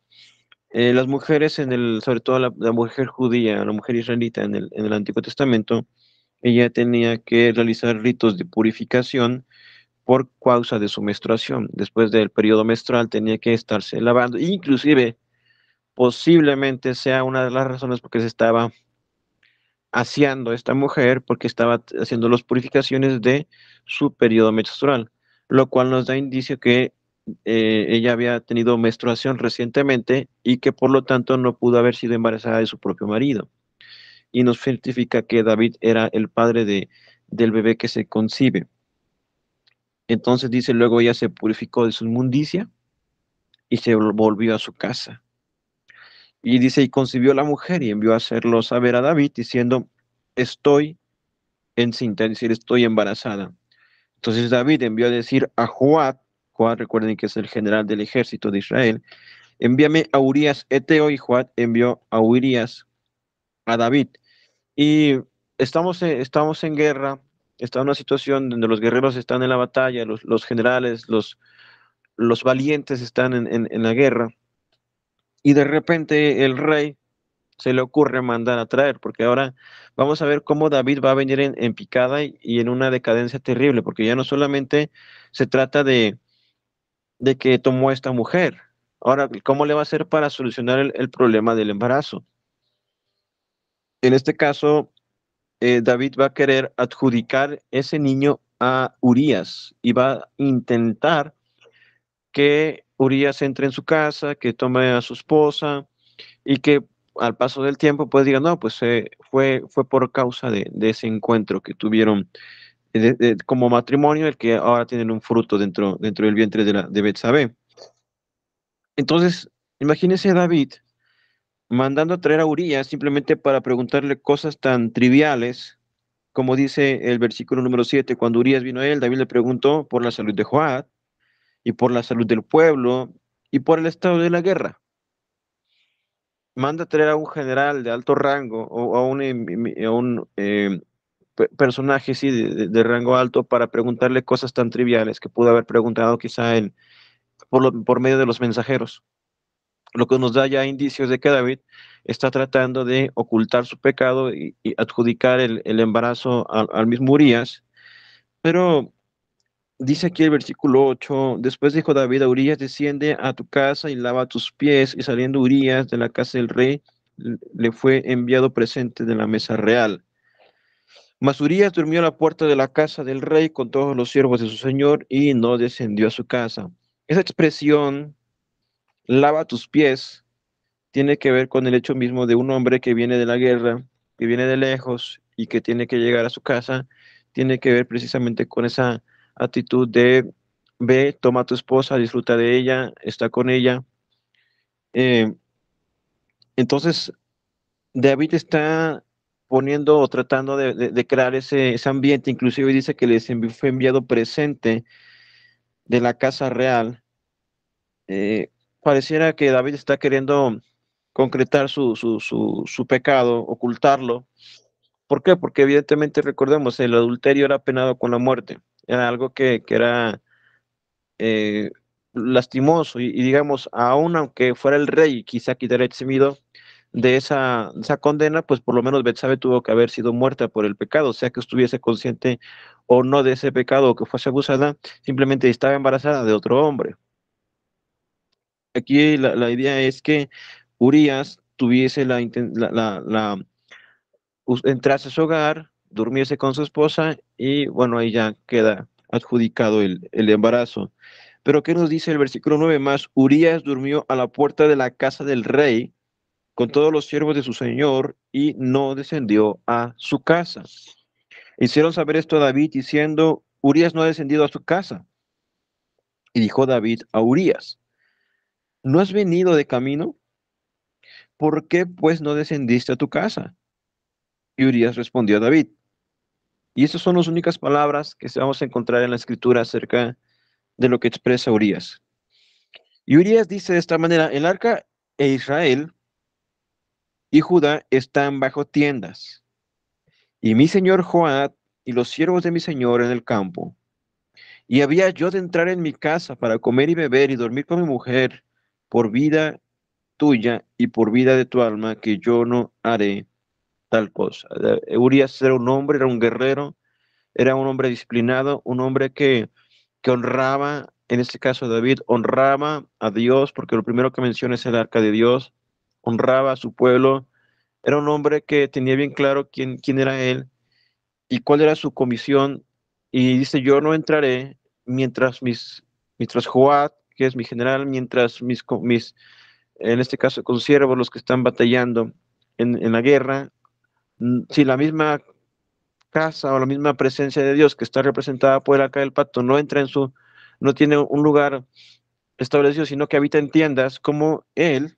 Las mujeres, sobre todo la mujer judía, la mujer israelita en el Antiguo Testamento, ella tenía que realizar ritos de purificación por causa de su menstruación. Después del periodo menstrual tenía que estarse lavando, inclusive posiblemente sea una de las razones por qué se estaba aseando esta mujer, porque estaba haciendo las purificaciones de su periodo menstrual, lo cual nos da indicio que ella había tenido menstruación recientemente y que por lo tanto no pudo haber sido embarazada de su propio marido. Y nos certifica que David era el padre del bebé que se concibe. Entonces dice, luego ella se purificó de su inmundicia y se volvió a su casa. Y dice, y concibió la mujer y envió a hacerlo saber a David, diciendo, estoy encinta, es decir, estoy embarazada. Entonces David envió a decir a Joab, Joab recuerden que es el general del ejército de Israel, envíame a Urías Eteo, y Joab envió a Urías a David. Y estamos en guerra, está en una situación donde los guerreros están en la batalla, los generales, los valientes están en la guerra, y de repente el rey se le ocurre mandar a traer, porque ahora vamos a ver cómo David va a venir en picada y en una decadencia terrible, porque ya no solamente se trata de que tomó esta mujer, ahora, ¿cómo le va a hacer para solucionar el problema del embarazo? En este caso, David va a querer adjudicar ese niño a Urías y va a intentar que Urías entre en su casa, que tome a su esposa y que al paso del tiempo pues diga, no, pues fue por causa de ese encuentro que tuvieron como matrimonio, el que ahora tienen un fruto dentro del vientre de Betsabé. Entonces, imagínese a David mandando a traer a Urías simplemente para preguntarle cosas tan triviales, como dice el versículo número 7, cuando Urías vino a él, David le preguntó por la salud de Joab y por la salud del pueblo y por el estado de la guerra. Manda a traer a un general de alto rango o a un personaje sí, de rango alto para preguntarle cosas tan triviales que pudo haber preguntado quizá él por medio de los mensajeros, lo que nos da ya indicios de que David está tratando de ocultar su pecado y adjudicar el embarazo al mismo Urías, pero dice aquí el versículo 8, después dijo David a Urías, desciende a tu casa y lava tus pies, y saliendo Urías de la casa del rey, le fue enviado presente de la mesa real. Mas Urías durmió a la puerta de la casa del rey con todos los siervos de su señor y no descendió a su casa. Esa expresión, lava tus pies, tiene que ver con el hecho mismo de un hombre que viene de la guerra, que viene de lejos y que tiene que llegar a su casa, tiene que ver precisamente con esa actitud de ve, toma a tu esposa, disfruta de ella, está con ella. Eh, entonces, David está poniendo o tratando de crear ese ambiente, inclusive dice que fue enviado presente de la casa real. Eh, Pareciera que David está queriendo concretar su pecado, ocultarlo. ¿Por qué? Porque evidentemente recordemos, el adulterio era penado con la muerte, era algo que era eh, lastimoso y digamos, aun aunque fuera el rey, quizá quitaría eximido de esa condena, pues por lo menos Betsabe tuvo que haber sido muerta por el pecado, sea que estuviese consciente o no de ese pecado o que fuese abusada, simplemente estaba embarazada de otro hombre. Aquí la idea es que Urias tuviese entrase a su hogar, durmiese con su esposa y bueno, ahí ya queda adjudicado el embarazo. Pero ¿qué nos dice el versículo 9 más? Urías durmió a la puerta de la casa del rey con todos los siervos de su señor y no descendió a su casa. Hicieron saber esto a David diciendo, Urías no ha descendido a su casa. Y dijo David a Urías, ¿no has venido de camino? ¿Por qué pues no descendiste a tu casa? Y Urías respondió a David. Y estas son las únicas palabras que vamos a encontrar en la escritura acerca de lo que expresa Urías. Y Urías dice de esta manera, el arca e Israel y Judá están bajo tiendas, y mi señor Joab y los siervos de mi señor en el campo. Y había yo de entrar en mi casa para comer y beber y dormir con mi mujer, por vida tuya y por vida de tu alma, que yo no haré tal cosa. Urías era un hombre, era un guerrero, era un hombre disciplinado, un hombre que honraba, en este caso David, honraba a Dios, porque lo primero que menciona es el arca de Dios, honraba a su pueblo, era un hombre que tenía bien claro quién era él y cuál era su comisión, y dice, yo no entraré mientras Joab, que es mi general, mientras en este caso consiervos, los que están batallando en la guerra, si la misma casa o la misma presencia de Dios que está representada por el arca del pacto no entra no tiene un lugar establecido, sino que habita en tiendas, como él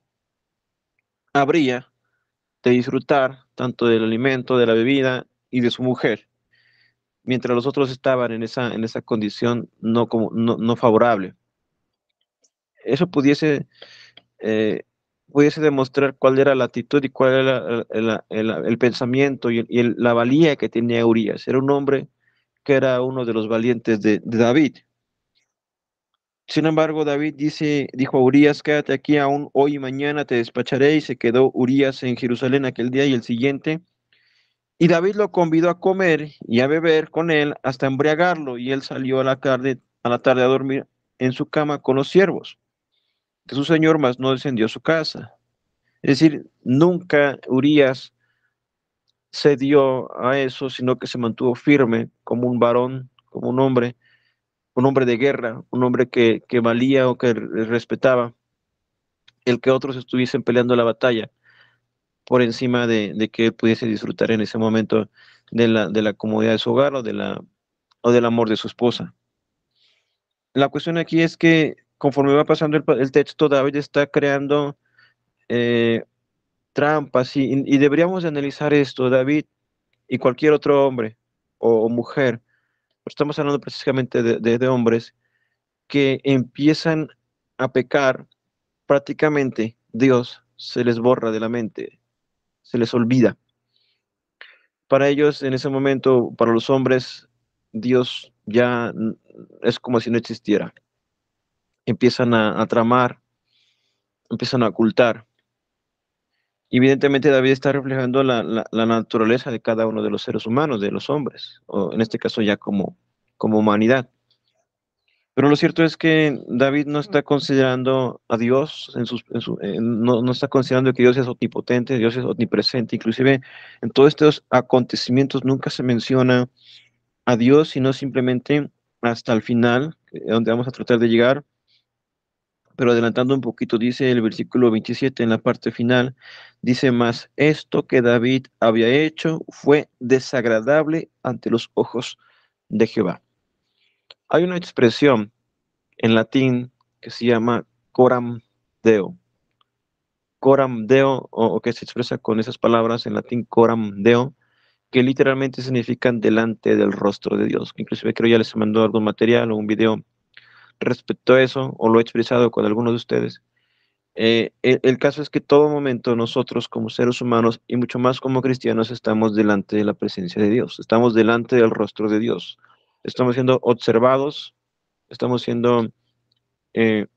habría de disfrutar tanto del alimento, de la bebida y de su mujer, mientras los otros estaban en esa condición no favorable. Eso pudiese demostrar cuál era la actitud y cuál era el pensamiento y la valía que tenía Urias. Era un hombre que era uno de los valientes de David. Sin embargo, David dijo a Urías, quédate aquí aún hoy y mañana te despacharé, y se quedó Urías en Jerusalén aquel día y el siguiente. Y David lo convidó a comer y a beber con él hasta embriagarlo, y él salió a la tarde a dormir en su cama con los siervos de su señor, mas no descendió a su casa. Es decir, nunca Urías cedió a eso, sino que se mantuvo firme como un varón, como un hombre de guerra, un hombre que valía o que respetaba el que otros estuviesen peleando la batalla por encima de que él pudiese disfrutar en ese momento de la comodidad de su hogar o del amor de su esposa. La cuestión aquí es que conforme va pasando el texto, David está creando eh, trampas y deberíamos de analizar esto, David y cualquier otro hombre o mujer, estamos hablando precisamente de hombres que empiezan a pecar, prácticamente Dios se les borra de la mente, se les olvida. Para ellos, en ese momento, para los hombres, Dios ya es como si no existiera. Empiezan a tramar, empiezan a ocultar. Evidentemente, David está reflejando la naturaleza de cada uno de los seres humanos, de los hombres, o en este caso ya como humanidad. Pero lo cierto es que David no está considerando a Dios, no está considerando que Dios es omnipotente, Dios es omnipresente. Inclusive en todos estos acontecimientos nunca se menciona a Dios, sino simplemente hasta el final, donde vamos a tratar de llegar. Pero adelantando un poquito, dice el versículo 27 en la parte final, dice: mas esto que David había hecho fue desagradable ante los ojos de Jehová. Hay una expresión en latín que se llama coram deo. Coram deo, o que se expresa con esas palabras en latín coram deo, que literalmente significan delante del rostro de Dios. Inclusive creo ya les mandó algún material o un video respecto a eso, o lo he expresado con algunos de ustedes. El caso es que todo momento nosotros como seres humanos y mucho más como cristianos estamos delante de la presencia de Dios, estamos delante del rostro de Dios, estamos siendo observados, estamos siendo eh,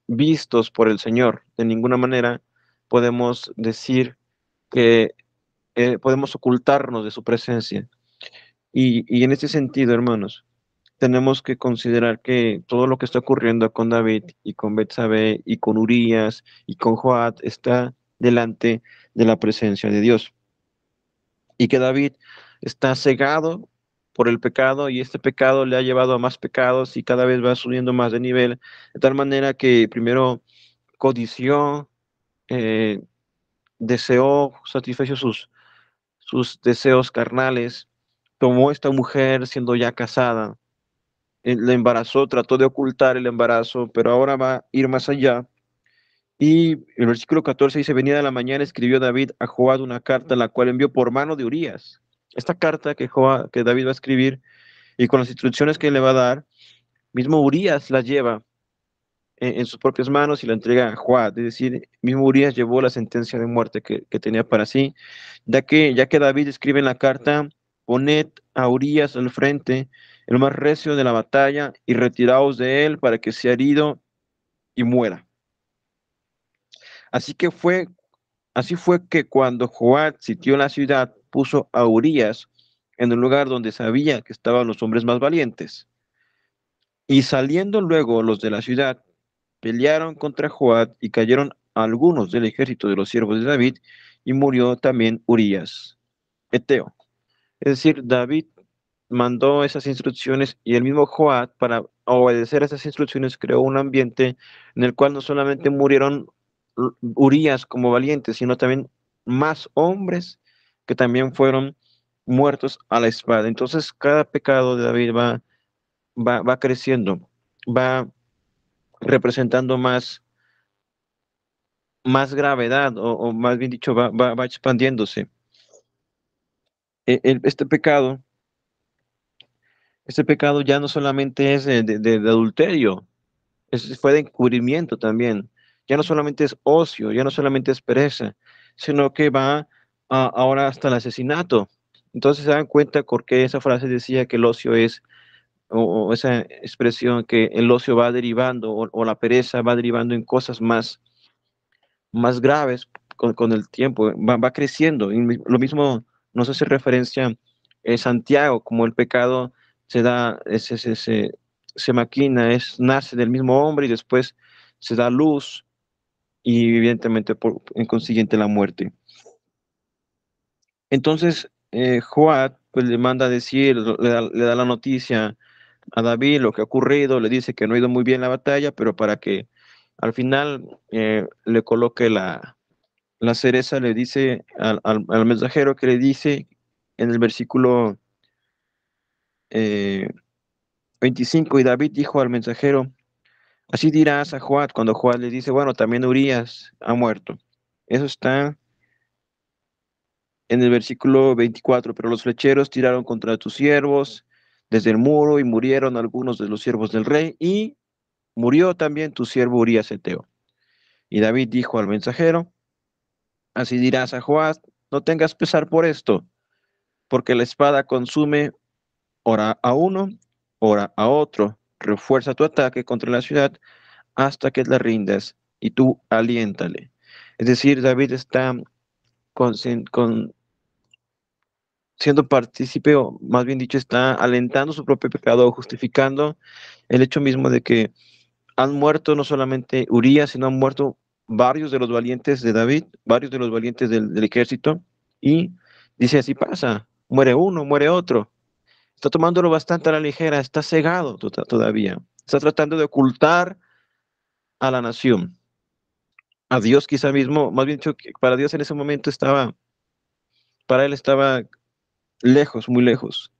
vistos por el Señor. De ninguna manera podemos decir que podemos ocultarnos de su presencia. Y en este sentido, hermanos, tenemos que considerar que todo lo que está ocurriendo con David y con Betsabé y con Urías y con Joab está delante de la presencia de Dios. Y que David está cegado por el pecado y este pecado le ha llevado a más pecados y cada vez va subiendo más de nivel, de tal manera que primero codició, eh, deseó, satisfació sus deseos carnales, tomó esta mujer siendo ya casada, la embarazó, trató de ocultar el embarazo, pero ahora va a ir más allá. Y el versículo 14 dice: venida la mañana escribió David a Joab una carta, la cual envió por mano de Urías. Esta carta que David va a escribir y con las instrucciones que le va a dar, mismo Urías la lleva en sus propias manos y la entrega a Joab. Es decir, mismo Urías llevó la sentencia de muerte que tenía para sí, ya que David escribe en la carta: poned a Urías al frente, el más recio de la batalla, y retiraos de él para que sea herido y muera. Así que así fue que cuando Joab sitió la ciudad, puso a Urías en el lugar donde sabía que estaban los hombres más valientes. Y saliendo luego los de la ciudad, pelearon contra Joab y cayeron algunos del ejército de los siervos de David, y murió también Urías, Eteo. Es decir, David mandó esas instrucciones y el mismo Joab, para obedecer esas instrucciones, creó un ambiente en el cual no solamente murieron Urías como valientes, sino también más hombres que también fueron muertos a la espada. Entonces cada pecado de David va creciendo, va representando más gravedad, o más bien dicho, va expandiéndose. Este pecado ya no solamente es de adulterio, fue de encubrimiento también. Ya no solamente es ocio, ya no solamente es pereza, sino que va ahora hasta el asesinato. Entonces se dan cuenta por qué esa frase decía que el ocio es, o esa expresión que el ocio va derivando, o la pereza va derivando en cosas más graves con el tiempo, va creciendo. Y lo mismo nos hace referencia Santiago, como el pecado se da, se maquina, nace del mismo hombre y después se da luz y evidentemente en consiguiente la muerte. Entonces, Joab pues, le manda a decir, le da la noticia a David lo que ha ocurrido, le dice que no ha ido muy bien la batalla, pero para que al final le coloque la cereza, le dice al mensajero, que le dice en el versículo eh, 25, y David dijo al mensajero, así dirás a Joab, cuando Joab le dice, bueno, también Urías ha muerto. Eso está en el versículo 24, pero los flecheros tiraron contra tus siervos desde el muro y murieron algunos de los siervos del rey y murió también tu siervo Urías Eteo. Y David dijo al mensajero, así dirás a Joab, no tengas pesar por esto, porque la espada consume ora a uno, ora a otro. Refuerza tu ataque contra la ciudad hasta que la rindas y tú aliéntale. Es decir, David está con, siendo partícipe, o más bien dicho, está alentando su propio pecado, justificando el hecho mismo de que han muerto no solamente Urías, sino han muerto varios de los valientes de David, varios de los valientes del ejército, y dice, así pasa, muere uno, muere otro. Está tomándolo bastante a la ligera, está cegado todavía, está tratando de ocultar a la nación, a Dios quizá mismo, más bien dicho, que para Dios en ese momento para él estaba lejos, muy lejos.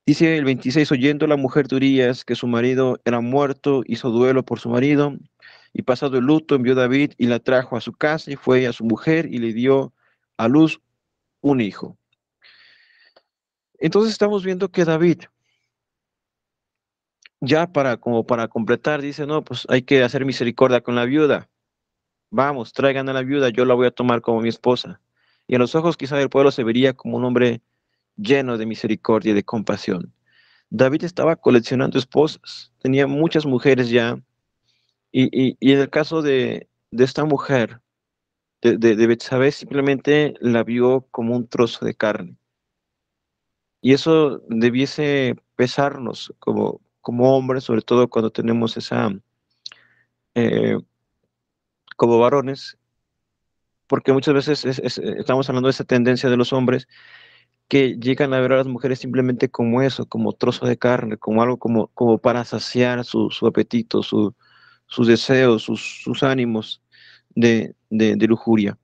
Dice el 26, oyendo la mujer de Urías que su marido era muerto, hizo duelo por su marido, y pasado el luto envió David y la trajo a su casa, y fue a su mujer y le dio a luz un hijo. Entonces estamos viendo que David, ya como para completar, dice, no, pues hay que hacer misericordia con la viuda. Vamos, traigan a la viuda, yo la voy a tomar como mi esposa. Y a los ojos quizá del pueblo se vería como un hombre lleno de misericordia y de compasión. David estaba coleccionando esposas, tenía muchas mujeres ya, y en el caso de esta mujer, de Betsabé, simplemente la vio como un trozo de carne. Y eso debiese pesarnos como hombres, sobre todo cuando tenemos eh, como varones, porque muchas veces estamos hablando de esa tendencia de los hombres que llegan a ver a las mujeres simplemente como eso, como trozo de carne, como algo como para saciar su apetito, sus deseos, sus ánimos de lujuria.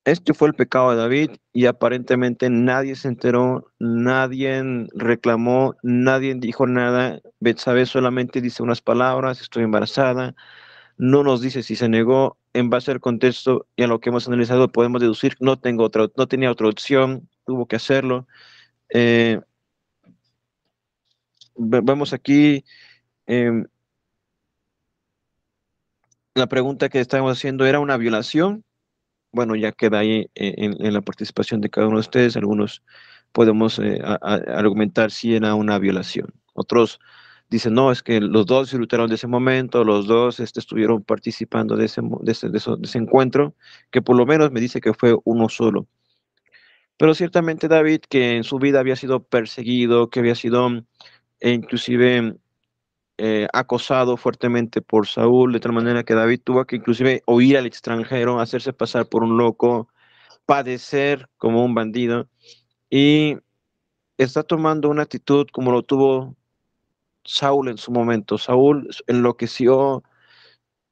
Este fue el pecado de David y aparentemente nadie se enteró, nadie reclamó, nadie dijo nada. Betsabé solamente dice unas palabras, estoy embarazada, no nos dice si se negó. En base al contexto y a lo que hemos analizado podemos deducir, no tenía otra opción, tuvo que hacerlo. Eh, Vemos aquí eh, la pregunta que estábamos haciendo, ¿era una violación? Bueno, ya queda ahí en la participación de cada uno de ustedes. Algunos podemos argumentar si era una violación. Otros dicen, no, es que los dos disfrutaron de ese momento, los dos estuvieron participando de ese encuentro, que por lo menos me dice que fue uno solo. Pero ciertamente David, que en su vida había sido perseguido, que había sido inclusive acosado fuertemente por Saúl, de tal manera que David tuvo que inclusive huir al extranjero, hacerse pasar por un loco, padecer como un bandido, y está tomando una actitud como lo tuvo Saúl en su momento. Saúl enloqueció,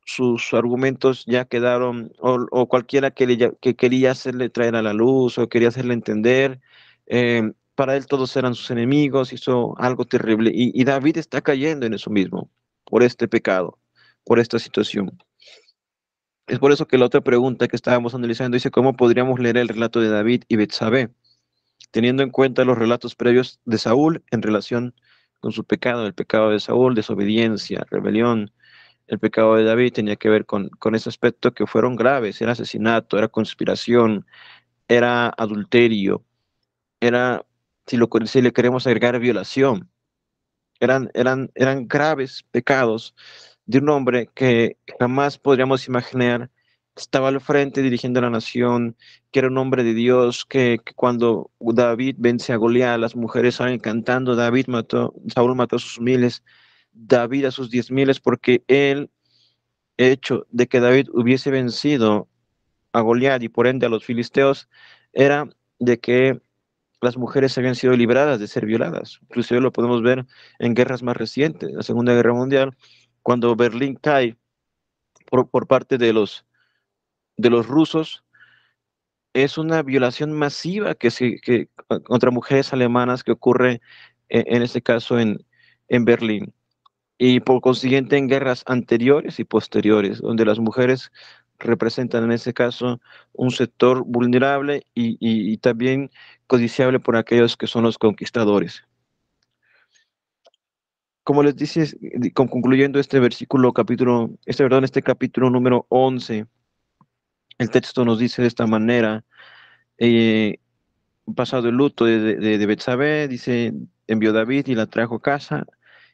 sus argumentos ya quedaron, o cualquiera que quería hacerle traer a la luz o quería hacerle entender, Para él todos eran sus enemigos, hizo algo terrible. Y David está cayendo en eso mismo, por este pecado, por esta situación. Es por eso que la otra pregunta que estábamos analizando dice, ¿cómo podríamos leer el relato de David y Betsabé, teniendo en cuenta los relatos previos de Saúl en relación con su pecado, el pecado de Saúl, desobediencia, rebelión? El pecado de David tenía que ver con ese aspecto que fueron graves, era asesinato, era conspiración, era adulterio, era, si le queremos agregar, violación. Eran graves pecados de un hombre que jamás podríamos imaginar estaba al frente dirigiendo la nación, que era un hombre de Dios, que cuando David vence a Goliat, las mujeres salen cantando, Saúl mató a sus miles, David a sus 10,000, porque el hecho de que David hubiese vencido a Goliat y por ende a los filisteos era de que las mujeres habían sido libradas de ser violadas. Inclusive lo podemos ver en guerras más recientes, la Segunda Guerra Mundial, cuando Berlín cae por parte de los rusos, es una violación masiva que contra mujeres alemanas que ocurre en este caso en Berlín. Y por consiguiente en guerras anteriores y posteriores, donde las mujeres representan en este caso un sector vulnerable y también codiciable por aquellos que son los conquistadores. Como les dices, concluyendo este versículo, este capítulo número 11, el texto nos dice de esta manera, eh, pasado el luto de Betsabé, dice, envió David y la trajo a casa,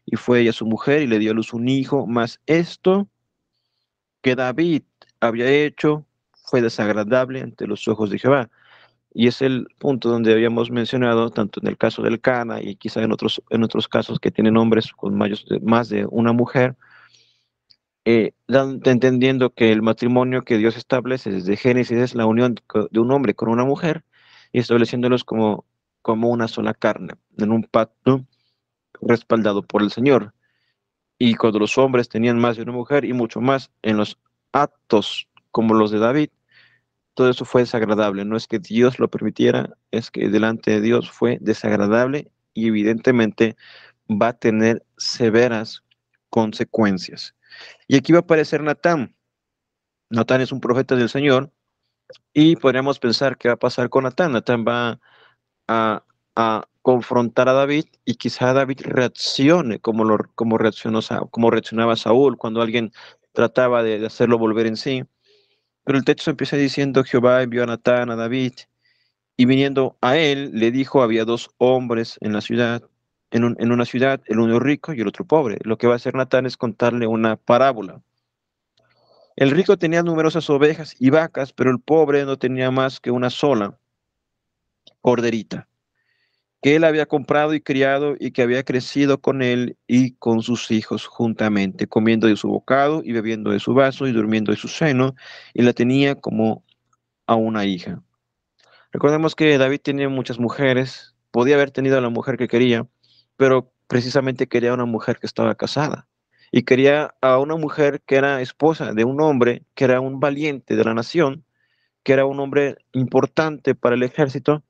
y fue ella su mujer y le dio a luz un hijo, mas esto que David había hecho fue desagradable ante los ojos de Jehová. Y es el punto donde habíamos mencionado, tanto en el caso del Cana y quizá en otros casos que tienen hombres con más de una mujer, entendiendo que el matrimonio que Dios establece desde Génesis es la unión de un hombre con una mujer y estableciéndolos como una sola carne, en un pacto respaldado por el Señor. Y cuando los hombres tenían más de una mujer y mucho más en los actos como los de David, todo eso fue desagradable. No es que Dios lo permitiera, es que delante de Dios fue desagradable y evidentemente va a tener severas consecuencias. Y aquí va a aparecer Natán. Natán es un profeta del Señor y podríamos pensar qué va a pasar con Natán. Natán va a, a confrontar a David y quizá David reaccione como reaccionaba Saúl cuando alguien trataba de hacerlo volver en sí. Pero el texto empieza diciendo, Jehová envió a Natán a David y viniendo a él le dijo, había dos hombres en la ciudad, en una ciudad, el uno rico y el otro pobre. Lo que va a hacer Natán es contarle una parábola. El rico tenía numerosas ovejas y vacas, pero el pobre no tenía más que una sola corderita, que él había comprado y criado y que había crecido con él y con sus hijos juntamente, comiendo de su bocado y bebiendo de su vaso y durmiendo de su seno, y la tenía como a una hija. Recordemos que David tenía muchas mujeres, podía haber tenido a la mujer que quería, pero precisamente quería una mujer que estaba casada. Y quería a una mujer que era esposa de un hombre que era un valiente de la nación, que era un hombre importante para el ejército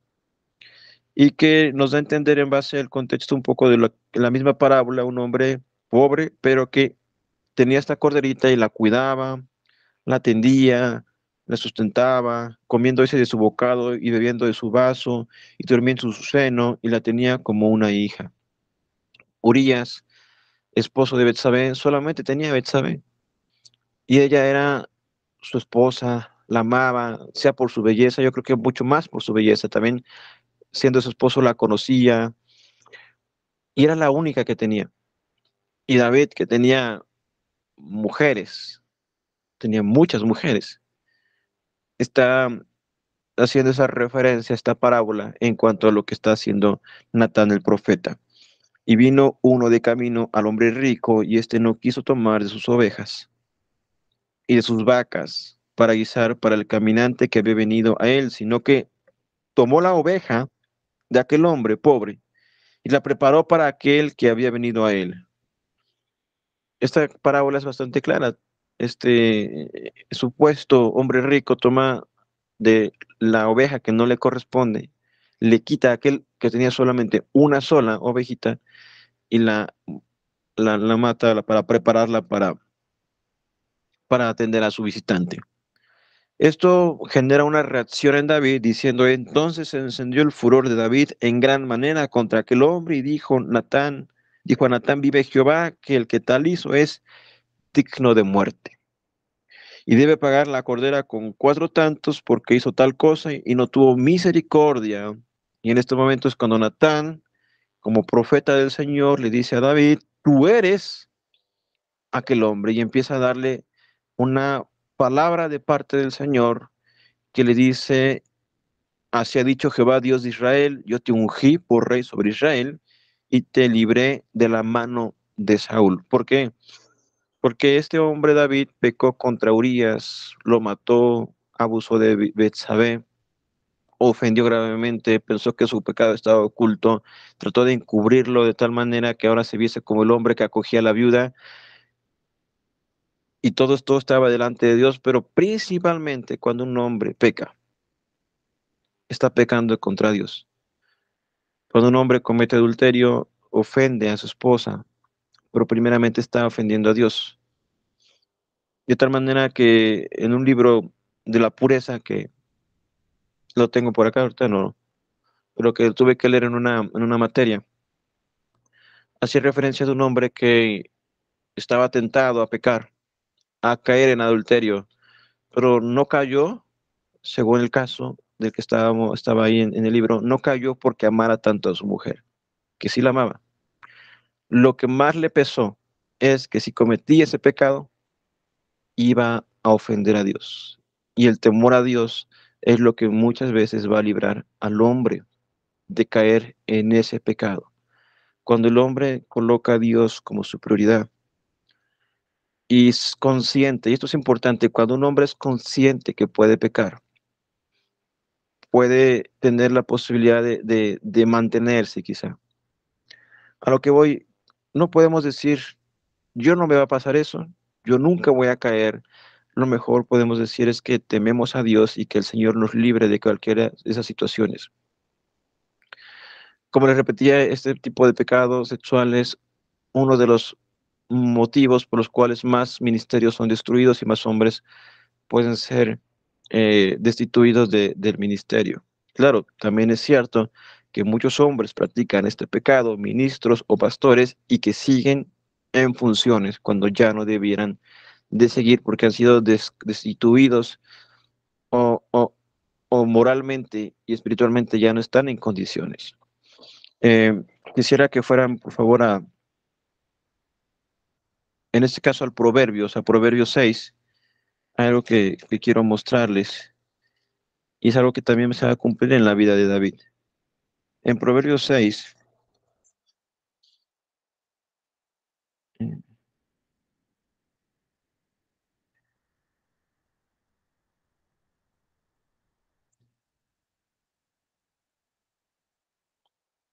y que nos da a entender en base al contexto un poco de la misma parábola, un hombre pobre, pero que tenía esta corderita y la cuidaba, la atendía, la sustentaba, comiendo ese de su bocado y bebiendo de su vaso y durmiendo en su seno y la tenía como una hija. Urías, esposo de Betsabé, solamente tenía a Betsabé y ella era su esposa, la amaba, sea por su belleza, yo creo que mucho más por su belleza, también siendo su esposo la conocía y era la única que tenía. Y David, que tenía mujeres, tenía muchas mujeres, está haciendo esa referencia, esta parábola en cuanto a lo que está haciendo Natán el profeta. Y vino uno de camino al hombre rico, y éste no quiso tomar de sus ovejas y de sus vacas para guisar para el caminante que había venido a él, sino que tomó la oveja de aquel hombre pobre y la preparó para aquel que había venido a él. Esta parábola es bastante clara. Este supuesto hombre rico toma de la oveja que no le corresponde, le quita a aquel que tenía solamente una sola ovejita y la mata para prepararla para atender a su visitante. Esto genera una reacción en David diciendo, entonces se encendió el furor de David en gran manera contra aquel hombre y dijo a Natán, vive Jehová, que el que tal hizo es digno de muerte y debe pagar la cordera con 4 tantos porque hizo tal cosa y no tuvo misericordia. Y en este momento es cuando Natán, como profeta del Señor, le dice a David, tú eres aquel hombre y empieza a darle una palabra de parte del Señor que le dice, así ha dicho Jehová Dios de Israel, yo te ungí por rey sobre Israel y te libré de la mano de Saúl. ¿Por qué? Porque este hombre David pecó contra Urías, lo mató, abusó de Betsabé, ofendió gravemente, pensó que su pecado estaba oculto, trató de encubrirlo de tal manera que ahora se viese como el hombre que acogía a la viuda y todo esto estaba delante de Dios, pero principalmente cuando un hombre peca, está pecando contra Dios. Cuando un hombre comete adulterio, ofende a su esposa, pero primeramente está ofendiendo a Dios. De tal manera que en un libro de la pureza, que lo tengo por acá, ahorita no, pero que tuve que leer en una materia, hacía referencia de un hombre que estaba tentado a pecar, a caer en adulterio, pero no cayó, según el caso del que estaba ahí en el libro, no cayó porque amara tanto a su mujer, que sí la amaba. Lo que más le pesó es que si cometía ese pecado, iba a ofender a Dios. Y el temor a Dios es lo que muchas veces va a librar al hombre de caer en ese pecado. Cuando el hombre coloca a Dios como su prioridad y es consciente, y esto es importante, cuando un hombre es consciente que puede pecar, puede tener la posibilidad de mantenerse quizá. A lo que voy, no podemos decir, yo no me va a pasar eso, yo nunca voy a caer. Lo mejor podemos decir es que tememos a Dios y que el Señor nos libre de cualquiera de esas situaciones. Como les repetía, este tipo de pecados sexuales, uno de los motivos por los cuales más ministerios son destruidos y más hombres pueden ser destituidos del ministerio. Claro, también es cierto que muchos hombres practican este pecado, ministros o pastores, y que siguen en funciones cuando ya no debieran de seguir porque han sido destituidos o, o, o moralmente y espiritualmente ya no están en condiciones. Eh, Quisiera que fueran, por favor, en este caso al Proverbios, a Proverbios 6, algo que quiero mostrarles, y es algo que también se va a cumplir en la vida de David. En Proverbios 6, eh,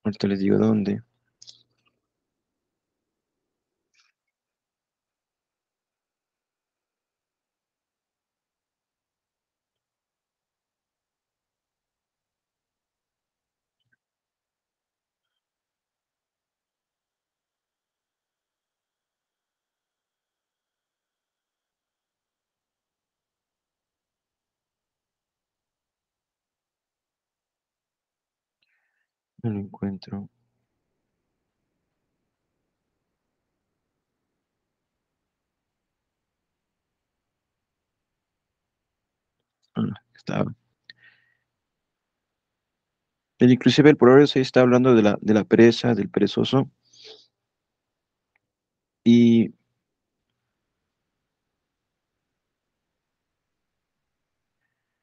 ahorita les digo dónde. No lo encuentro. Estaba. Inclusive el Proverbio 6 está hablando de la pereza, del perezoso, y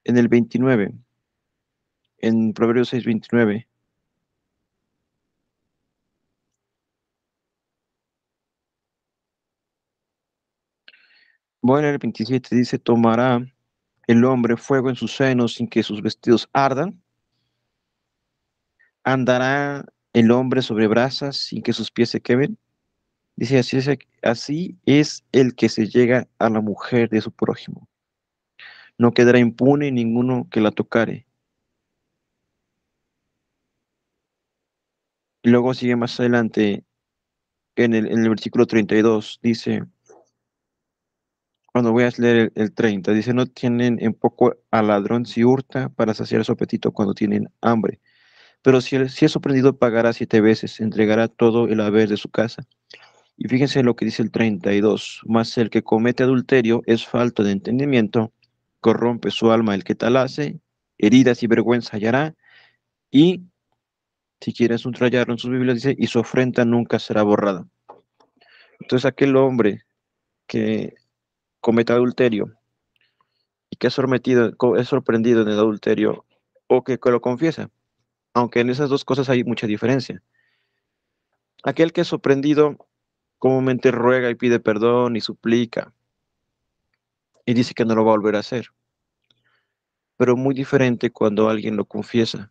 en el 29, en Proverbios 6, 29, bueno, en el 27 dice, tomará el hombre fuego en sus senos sin que sus vestidos ardan, andará el hombre sobre brasas sin que sus pies se quemen. Dice, así es el que se llega a la mujer de su prójimo. No quedará impune ninguno que la tocare. Y luego sigue más adelante en el versículo 32, dice, cuando voy a leer el 30, dice, no tienen en poco al ladrón si hurta para saciar su apetito cuando tienen hambre. Pero si es sorprendido, pagará 7 veces, entregará todo el haber de su casa. Y fíjense lo que dice el 32, mas el que comete adulterio es falto de entendimiento, corrompe su alma el que tal hace, heridas y vergüenza hallará, y si quieres subrayarlo en sus Biblias, dice, y su afrenta nunca será borrada. Entonces aquel hombre que comete adulterio y que es sorprendido en el adulterio, o que lo confiesa, aunque en esas dos cosas hay mucha diferencia. Aquel que es sorprendido comúnmente ruega y pide perdón y suplica y dice que no lo va a volver a hacer, pero muy diferente cuando alguien lo confiesa,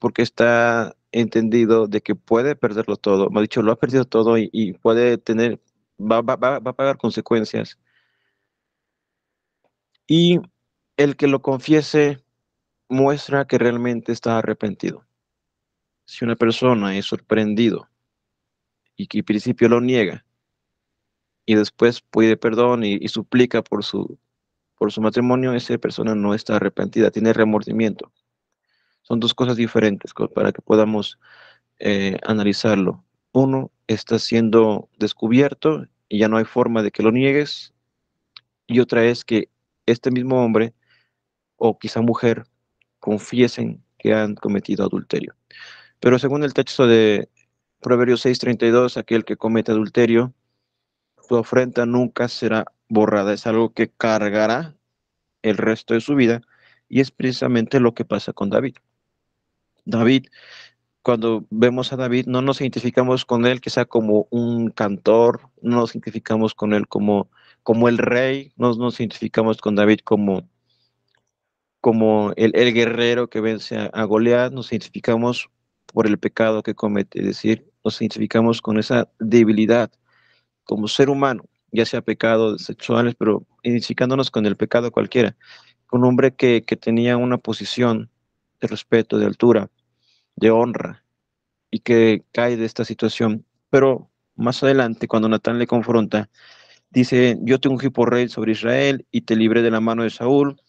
porque está entendido de que puede perderlo todo, me ha dicho, lo ha perdido todo y puede tener, va a pagar consecuencias. Y el que lo confiese muestra que realmente está arrepentido. Si una persona es sorprendido y que al principio lo niega y después pide perdón y suplica por su matrimonio, esa persona no está arrepentida, tiene remordimiento. Son dos cosas diferentes para que podamos analizarlo. Uno está siendo descubierto y ya no hay forma de que lo niegues, y otra es que este mismo hombre o quizá mujer confiesen que han cometido adulterio. Pero según el texto de Proverbios 6:32, aquel que comete adulterio, su afrenta nunca será borrada, es algo que cargará el resto de su vida, y es precisamente lo que pasa con David. David, cuando vemos a David, no nos identificamos con él que sea como un cantor, no nos identificamos con él como el rey, no nos identificamos con David como el guerrero que vence a Goliat, nos identificamos por el pecado que comete, es decir, nos identificamos con esa debilidad como ser humano, ya sea pecados sexuales, pero identificándonos con el pecado cualquiera, un hombre que tenía una posición de respeto, de altura, de honra, y que cae de esta situación. Pero más adelante, cuando Natán le confronta, dice, yo te ungí por rey sobre Israel y te libré de la mano de Saúl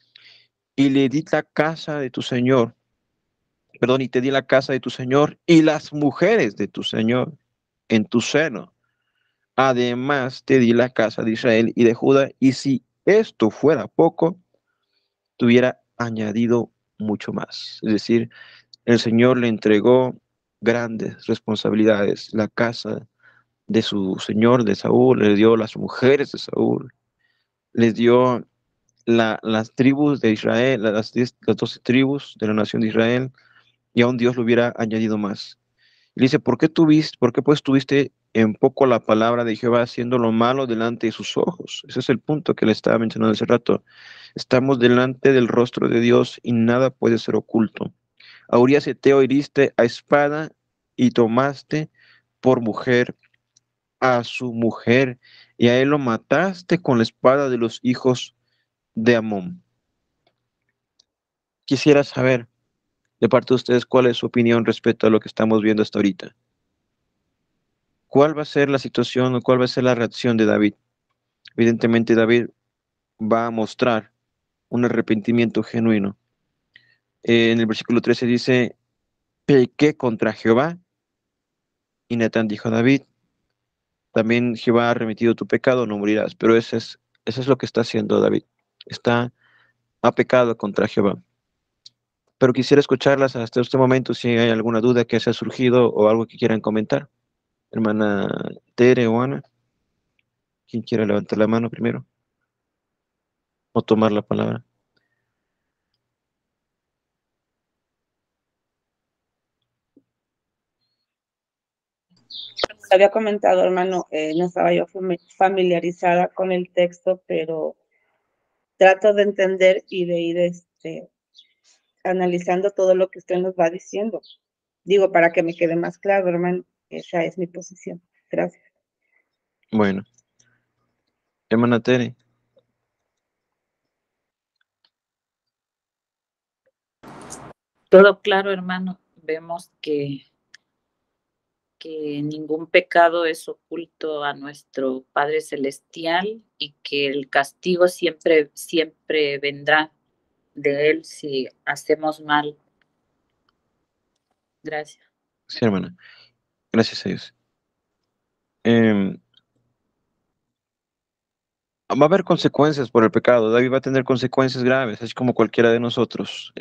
y le di la casa de tu señor, perdón, y te di la casa de tu señor y las mujeres de tu señor en tu seno. Además te di la casa de Israel y de Judá, y si esto fuera poco, te hubiera añadido mucho más. Es decir, el Señor le entregó grandes responsabilidades, la casa de su señor, de Saúl, le dio las mujeres de Saúl, les dio las tribus de Israel, las 12 tribus de la nación de Israel, y aún Dios le hubiera añadido más. Y le dice, ¿por qué pues tuviste en poco la palabra de Jehová haciendo lo malo delante de sus ojos? Ese es el punto que le estaba mencionando hace rato. Estamos delante del rostro de Dios y nada puede ser oculto. A Urías Eteo heriste a espada y tomaste por mujer a su mujer, y a él lo mataste con la espada de los hijos de Amón. Quisiera saber de parte de ustedes cuál es su opinión respecto a lo que estamos viendo hasta ahorita. ¿Cuál va a ser la situación o cuál va a ser la reacción de David? Evidentemente David va a mostrar un arrepentimiento genuino. En el versículo 13 dice, pequé contra Jehová, y Natán dijo a David, también Jehová ha remitido tu pecado, no morirás. Pero eso es lo que está haciendo David. Ha pecado contra Jehová. Pero quisiera escucharlas hasta este momento si hay alguna duda que se ha surgido o algo que quieran comentar. Hermana Tere o Ana, ¿quién quiera levantar la mano primero o tomar la palabra? Había comentado, hermano, no estaba yo familiarizada con el texto, pero trato de entender y de ir analizando todo lo que usted nos va diciendo. Digo, para que me quede más claro, hermano, esa es mi posición. Gracias. Bueno, hermana Tere. Todo claro, hermano. Vemos que que ningún pecado es oculto a nuestro Padre Celestial y que el castigo siempre, siempre vendrá de Él si hacemos mal. Gracias. Sí, hermana. Gracias a Dios. Va a haber consecuencias por el pecado. David va a tener consecuencias graves, así como cualquiera de nosotros.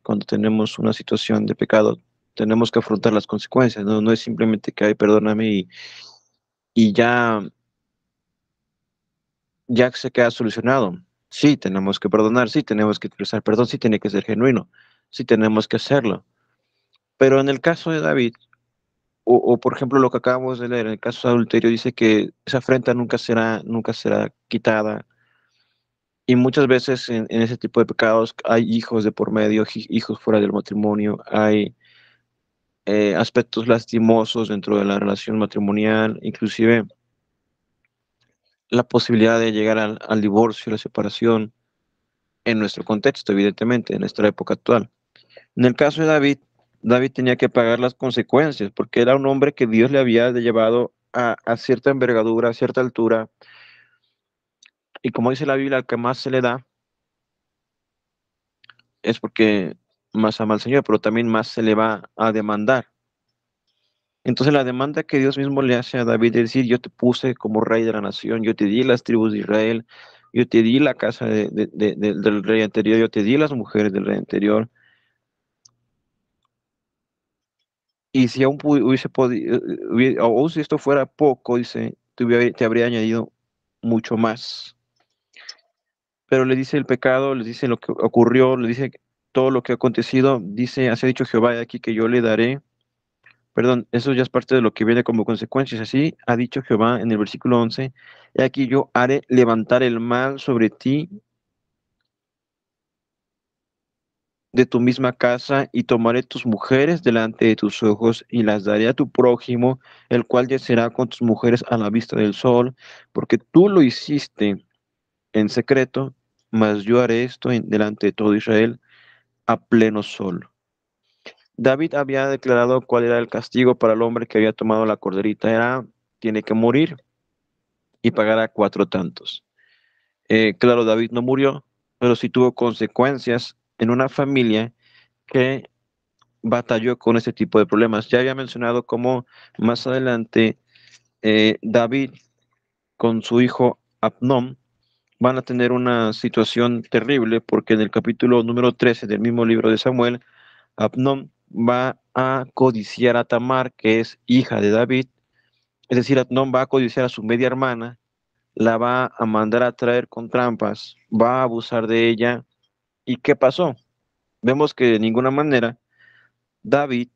Cuando tenemos una situación de pecado, tenemos que afrontar las consecuencias. No, no es simplemente que, ay, perdóname y ya se queda solucionado. Sí, tenemos que perdonar, sí, tenemos que expresar perdón, sí, tiene que ser genuino, sí, tenemos que hacerlo. Pero en el caso de David, o por ejemplo lo que acabamos de leer, en el caso de adulterio, dice que esa afrenta nunca será quitada. Y muchas veces en ese tipo de pecados hay hijos de por medio, hijos fuera del matrimonio, hay aspectos lastimosos dentro de la relación matrimonial, inclusive la posibilidad de llegar al divorcio, la separación, en nuestro contexto, evidentemente, en nuestra época actual. En el caso de David, David tenía que pagar las consecuencias porque era un hombre que Dios le había llevado a cierta envergadura, a cierta altura, y como dice la Biblia, al que más se le da es porque más ama al Señor, pero también más se le va a demandar. Entonces la demanda que Dios mismo le hace a David es decir, yo te puse como rey de la nación, yo te di las tribus de Israel, yo te di la casa del rey anterior, yo te di las mujeres del rey anterior. Y si aún hubiese podido, o si esto fuera poco, dice, te habría añadido mucho más. Pero le dice el pecado, le dice lo que ocurrió, le dice todo lo que ha acontecido, dice, así ha dicho Jehová, he aquí que yo le daré. Perdón, eso ya es parte de lo que viene como consecuencias. Así ha dicho Jehová en el versículo 11, he aquí yo haré levantar el mal sobre ti de tu misma casa y tomaré tus mujeres delante de tus ojos y las daré a tu prójimo, el cual yacerá con tus mujeres a la vista del sol, porque tú lo hiciste en secreto, mas yo haré esto delante de todo Israel a pleno sol. David había declarado cuál era el castigo para el hombre que había tomado la corderita, tiene que morir y pagará 4 tantos. Claro, David no murió, pero sí tuvo consecuencias en una familia que batalló con este tipo de problemas. Ya había mencionado cómo más adelante David con su hijo Abnón van a tener una situación terrible porque en el capítulo número 13 del mismo libro de Samuel, Abnón va a codiciar a Tamar, que es hija de David, es decir, Abnón va a codiciar a su media hermana, la va a mandar a traer con trampas, va a abusar de ella. ¿Y qué pasó? Vemos que de ninguna manera David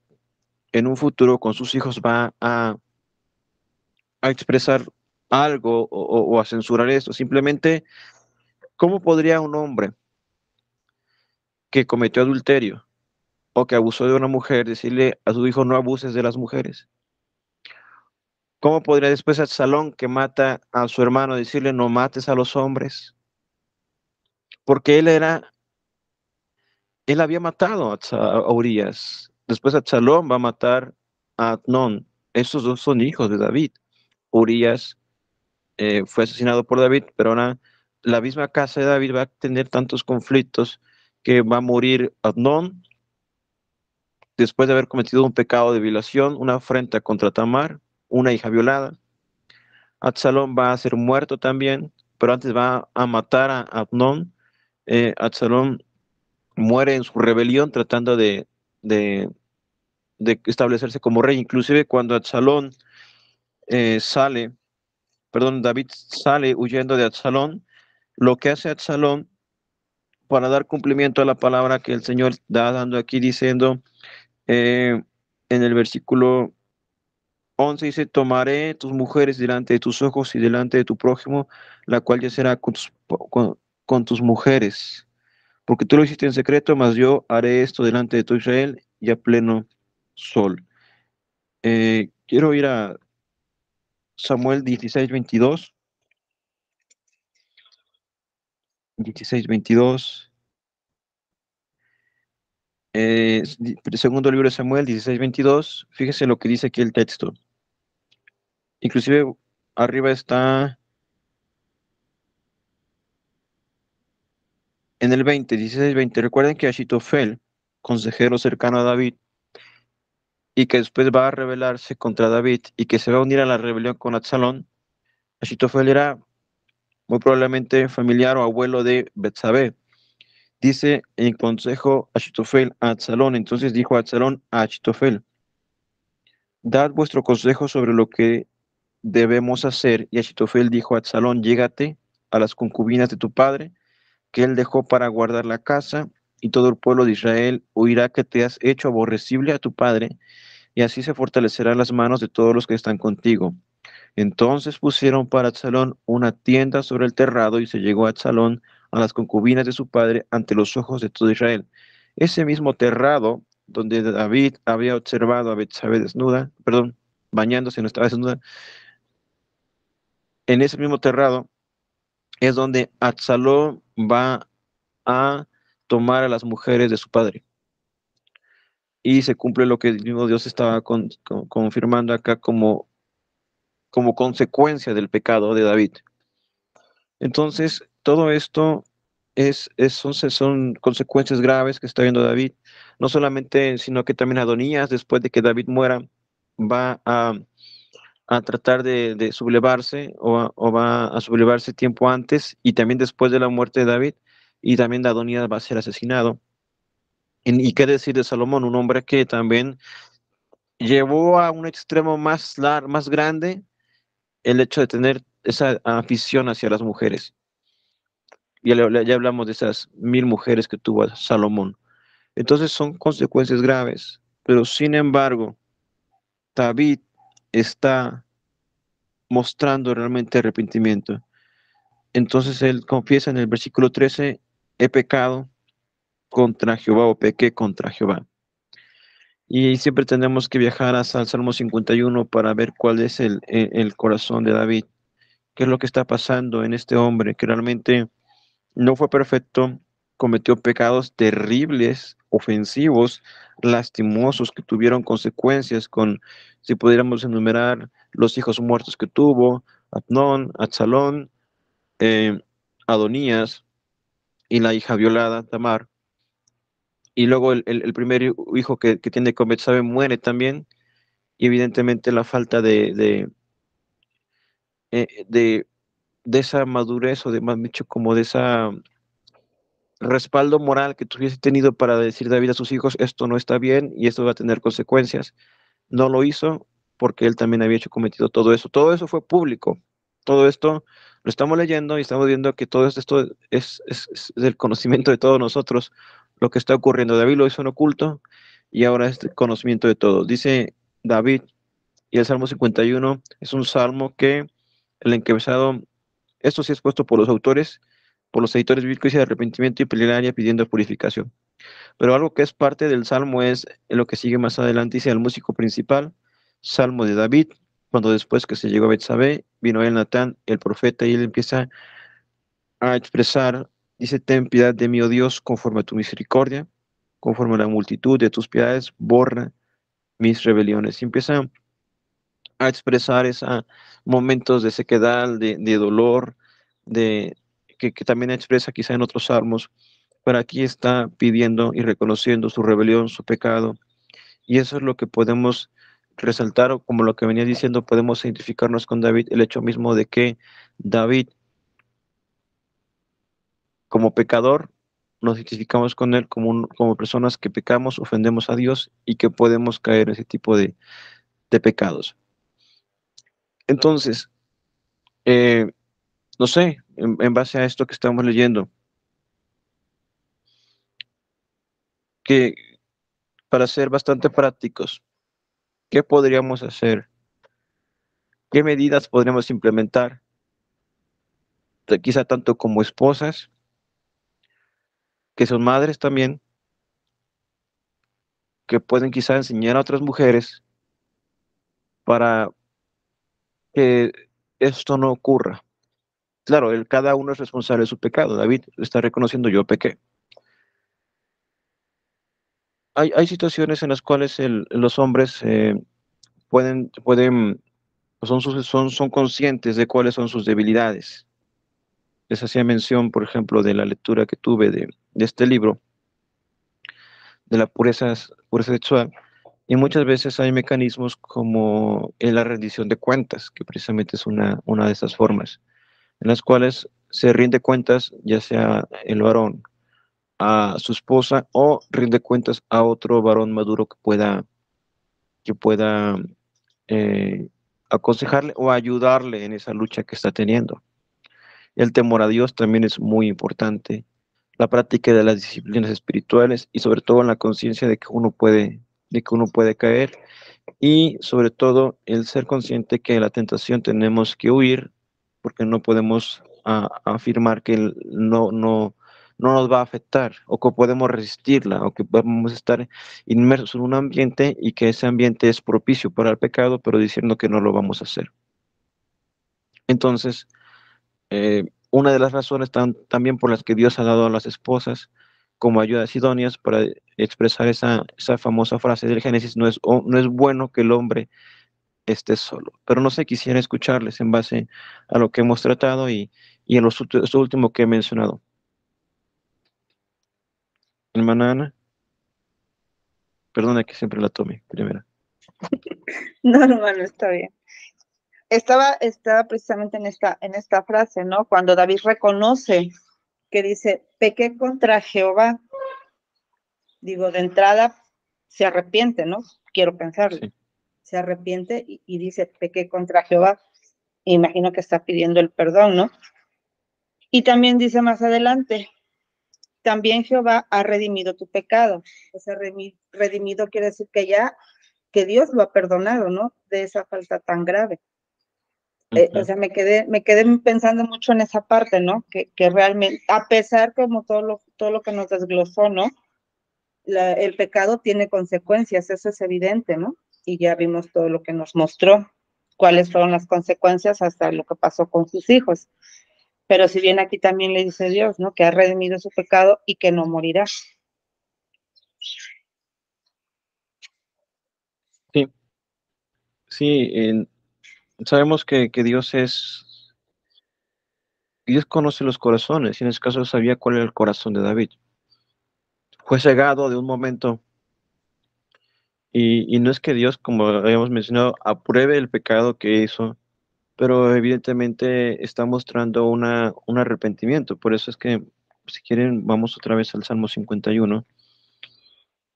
en un futuro con sus hijos va a expresar algo o a censurar esto. Simplemente, ¿cómo podría un hombre que cometió adulterio o que abusó de una mujer decirle a su hijo no abuses de las mujeres? ¿Cómo podría después Absalón que mata a su hermano decirle no mates a los hombres? Porque él había matado a Urias. Después Absalón va a matar a Amnón. Esos dos son hijos de David. Urias fue asesinado por David, pero ahora la misma casa de David va a tener tantos conflictos que va a morir Amnón después de haber cometido un pecado de violación, una afrenta contra Tamar, una hija violada. Absalón va a ser muerto también, pero antes va a matar a Amnón. Absalón muere en su rebelión tratando de, de establecerse como rey. Inclusive cuando Absalón sale, perdón, David sale huyendo de Absalón, lo que hace Absalón para dar cumplimiento a la palabra que el Señor da dando aquí diciendo eh, en el versículo 11 dice, tomaré tus mujeres delante de tus ojos y delante de tu prójimo, la cual ya será con tus mujeres, porque tú lo hiciste en secreto, mas yo haré esto delante de todo Israel y a pleno sol. Quiero ir a Samuel 16:22. 16:22. Segundo libro de Samuel 16:22. Fíjese lo que dice aquí el texto. Inclusive arriba está en el 20, 16, 20. Recuerden que Achitofel, consejero cercano a David, y que después va a rebelarse contra David y que se va a unir a la rebelión con Absalón. Achitofel era muy probablemente familiar o abuelo de Betsabé. Dice en consejo Achitofel a Absalón. Entonces dijo Absalón a Achitofel: dad vuestro consejo sobre lo que debemos hacer. Y Achitofel dijo a Absalón: llégate a las concubinas de tu padre, que él dejó para guardar la casa, y todo el pueblo de Israel oirá que te has hecho aborrecible a tu padre, y así se fortalecerán las manos de todos los que están contigo. Entonces pusieron para Absalón una tienda sobre el terrado, y se llegó a Absalón a las concubinas de su padre ante los ojos de todo Israel. Ese mismo terrado donde David había observado a Betsabé desnuda, perdón, bañándose, no estaba desnuda, en ese mismo terrado es donde Absalón va a tomar a las mujeres de su padre. Y se cumple lo que el mismo Dios estaba confirmando acá como consecuencia del pecado de David. Entonces, todo esto son consecuencias graves que está viendo David, no solamente, sino que también Adonías, después de que David muera, va a tratar de sublevarse o va a sublevarse tiempo antes y también después de la muerte de David, y también Adonías va a ser asesinado. Y qué decir de Salomón, un hombre que también llevó a un extremo más grande el hecho de tener esa afición hacia las mujeres. Ya hablamos de esas 1000 mujeres que tuvo Salomón. Entonces son consecuencias graves, pero sin embargo, David está mostrando realmente arrepentimiento. Entonces él confiesa en el versículo 13: he pecado contra Jehová, o pequé contra Jehová. Y siempre tenemos que viajar hasta el Salmo 51 para ver cuál es el corazón de David, qué es lo que está pasando en este hombre que realmente no fue perfecto, cometió pecados terribles, ofensivos, lastimosos, que tuvieron consecuencias con, si pudiéramos enumerar, los hijos muertos que tuvo, Abnón, Absalón, eh, Adonías y la hija violada, Tamar. Y luego el primer hijo que tiene con Betsabe muere también, y evidentemente la falta eh, de, de esa madurez, o de más dicho, como de esa respaldo moral que tuviese tenido para decir David a sus hijos: esto no está bien y esto va a tener consecuencias. No lo hizo porque él también había hecho cometido todo eso. Todo eso fue público. Todo esto lo estamos leyendo y estamos viendo que todo esto es del conocimiento de todos nosotros, lo que está ocurriendo. David lo hizo en oculto y ahora es del conocimiento de todos. Dice David, y el Salmo 51 es un salmo que el encabezado, esto sí es puesto por los autores, por los editores bíblicos, y de arrepentimiento y plegaria pidiendo purificación. Pero algo que es parte del salmo es lo que sigue más adelante: dice: el músico principal, salmo de David, cuando después que se llegó a Betsabé, vino el Natán, el profeta, y él empieza a expresar, dice: ten piedad de mí, oh Dios, conforme a tu misericordia, conforme a la multitud de tus piedades, borra mis rebeliones. Y empieza a expresar esos momentos de sequedad, de dolor, de, que también expresa quizá en otros salmos, pero aquí está pidiendo y reconociendo su rebelión, su pecado, y eso es lo que podemos resaltar, o como lo que venía diciendo, podemos identificarnos con David, el hecho mismo de que David, como pecador, nos identificamos con él como personas que pecamos, ofendemos a Dios y que podemos caer en ese tipo de pecados. Entonces, eh, no sé, en base a esto que estamos leyendo, que para ser bastante prácticos, ¿qué podríamos hacer? ¿Qué medidas podríamos implementar? Quizá tanto como esposas, que son madres también, que pueden quizá enseñar a otras mujeres para que esto no ocurra. Claro, cada uno es responsable de su pecado. David está reconociendo: yo pequé. Hay situaciones en las cuales los hombres pueden son conscientes de cuáles son sus debilidades. Les hacía mención, por ejemplo, de la lectura que tuve de este libro, de la pureza sexual, y muchas veces hay mecanismos como en la rendición de cuentas, que precisamente es una de esas formas, en las cuales se rinde cuentas, ya sea el varón a su esposa o rinde cuentas a otro varón maduro que pueda eh, aconsejarle o ayudarle en esa lucha que está teniendo. El temor a Dios también es muy importante, la práctica de las disciplinas espirituales y sobre todo la conciencia de que uno puede caer, y sobre todo el ser consciente que la tentación tenemos que huir porque no podemos afirmar que no nos va a afectar, o que podemos resistirla, o que podemos estar inmersos en un ambiente y que ese ambiente es propicio para el pecado, pero diciendo que no lo vamos a hacer. Entonces, una de las razones también por las que Dios ha dado a las esposas como ayudas idóneas para expresar esa famosa frase del Génesis: no es bueno que el hombre esté solo. Pero no sé, quisiera escucharles en base a lo que hemos tratado y en esto último que he mencionado. Hermana Ana, perdona que siempre la tome primera. No, hermano, está bien. Estaba precisamente en esta frase, ¿no? Cuando David reconoce que dice, pequé contra Jehová, digo, de entrada se arrepiente, ¿no? Quiero pensarlo. Sí, Se arrepiente y dice, pequé contra Jehová. Imagino que está pidiendo el perdón, ¿no? Y también dice más adelante, también Jehová ha redimido tu pecado. O sea, redimido quiere decir que Dios lo ha perdonado, ¿no? De esa falta tan grave. O sea, me quedé pensando mucho en esa parte, ¿no? Que realmente, a pesar como todo lo que nos desglosó, ¿no? El pecado tiene consecuencias, eso es evidente, ¿no? Y ya vimos todo lo que nos mostró, cuáles fueron las consecuencias hasta lo que pasó con sus hijos. Pero si bien aquí también le dice Dios, ¿no? Que ha redimido su pecado y que no morirá. sí, sí, sabemos que Dios conoce los corazones, y en este caso sabía cuál era el corazón de David. Fue cegado de un momento, y no es que Dios, como habíamos mencionado, apruebe el pecado que hizo, pero evidentemente está mostrando un arrepentimiento. Por eso es que, si quieren, vamos otra vez al Salmo 51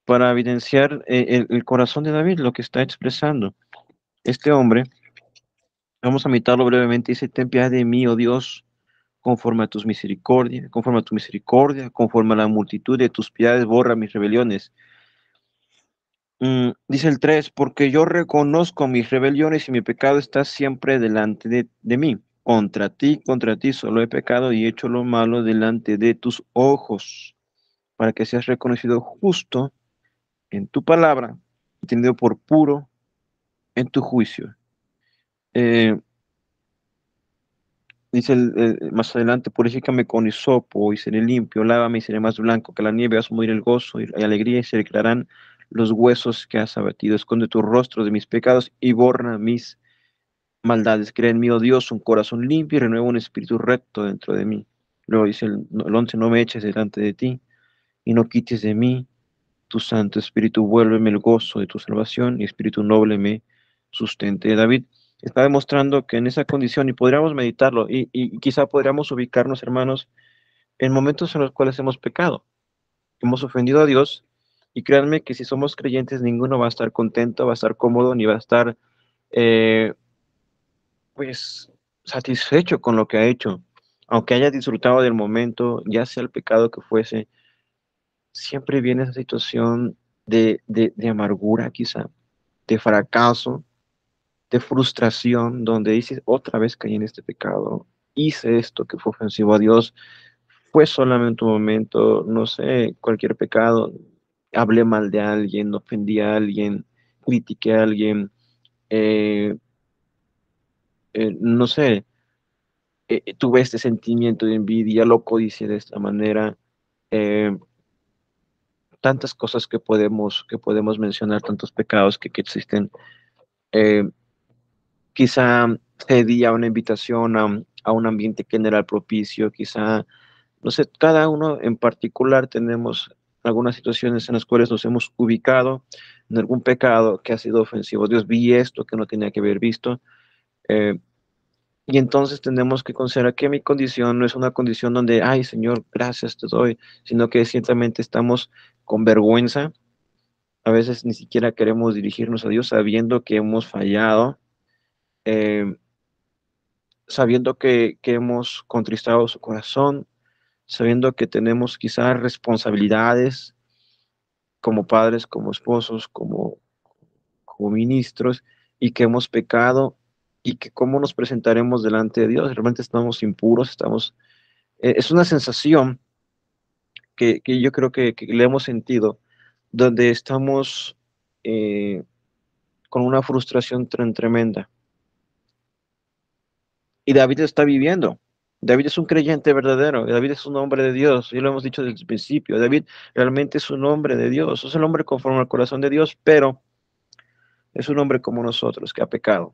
para evidenciar el corazón de David, lo que está expresando. Este hombre, vamos a imitarlo brevemente, dice: ten piedad de mí, oh Dios, conforme a tu misericordia, conforme a la multitud de tus piedades, borra mis rebeliones. Dice el 3: porque yo reconozco mis rebeliones y mi pecado está siempre delante de mí. Contra ti solo he pecado y hecho lo malo delante de tus ojos, para que seas reconocido justo en tu palabra y tenido por puro en tu juicio. Eh, Dice más adelante: purifícame con hisopo y seré limpio, lávame y seré más blanco que la nieve, haz morir el gozo y alegría, y se declararán los huesos que has abatido. Esconde tu rostro de mis pecados y borra mis maldades. Crea en mí, oh Dios, un corazón limpio y renueva un espíritu recto dentro de mí. Luego dice el 11: no me eches delante de ti y no quites de mí tu santo espíritu. Vuélveme el gozo de tu salvación y espíritu noble me sustente. David está demostrando que en esa condición, y podríamos meditarlo, y quizá podríamos ubicarnos, hermanos, en momentos en los cuales hemos pecado, hemos ofendido a Dios, y créanme que si somos creyentes, ninguno va a estar contento, va a estar cómodo, ni va a estar eh, pues satisfecho con lo que ha hecho, aunque haya disfrutado del momento, ya sea el pecado que fuese. Siempre viene esa situación de amargura, quizá, de fracaso, de frustración, donde dices: otra vez caí en este pecado, hice esto que fue ofensivo a Dios, fue solamente un momento, no sé, cualquier pecado, hablé mal de alguien, ofendí a alguien, critiqué a alguien, eh, no sé, tuve este sentimiento de envidia, lo codicié de esta manera. eh, Tantas cosas que podemos mencionar, tantos pecados que existen. Eh, quizá cedía una invitación a un ambiente que no era propicio, quizá, no sé, cada uno en particular tenemos algunas situaciones en las cuales nos hemos ubicado en algún pecado que ha sido ofensivo. Dios, vi esto que no tenía que haber visto. eh, y entonces tenemos que considerar que mi condición no es una condición donde, ay, Señor, gracias te doy, sino que ciertamente estamos con vergüenza. A veces ni siquiera queremos dirigirnos a Dios sabiendo que hemos fallado, eh, sabiendo que hemos contristado su corazón, sabiendo que tenemos quizás responsabilidades como padres, como esposos, como ministros, y que hemos pecado y que cómo nos presentaremos delante de Dios. Realmente estamos impuros, es una sensación que yo creo que le hemos sentido, donde estamos con una frustración tremenda. Y David está viviendo. David es un creyente verdadero. David es un hombre de Dios. Ya lo hemos dicho desde el principio. David realmente es un hombre de Dios. Es el hombre conforme al corazón de Dios, pero es un hombre como nosotros que ha pecado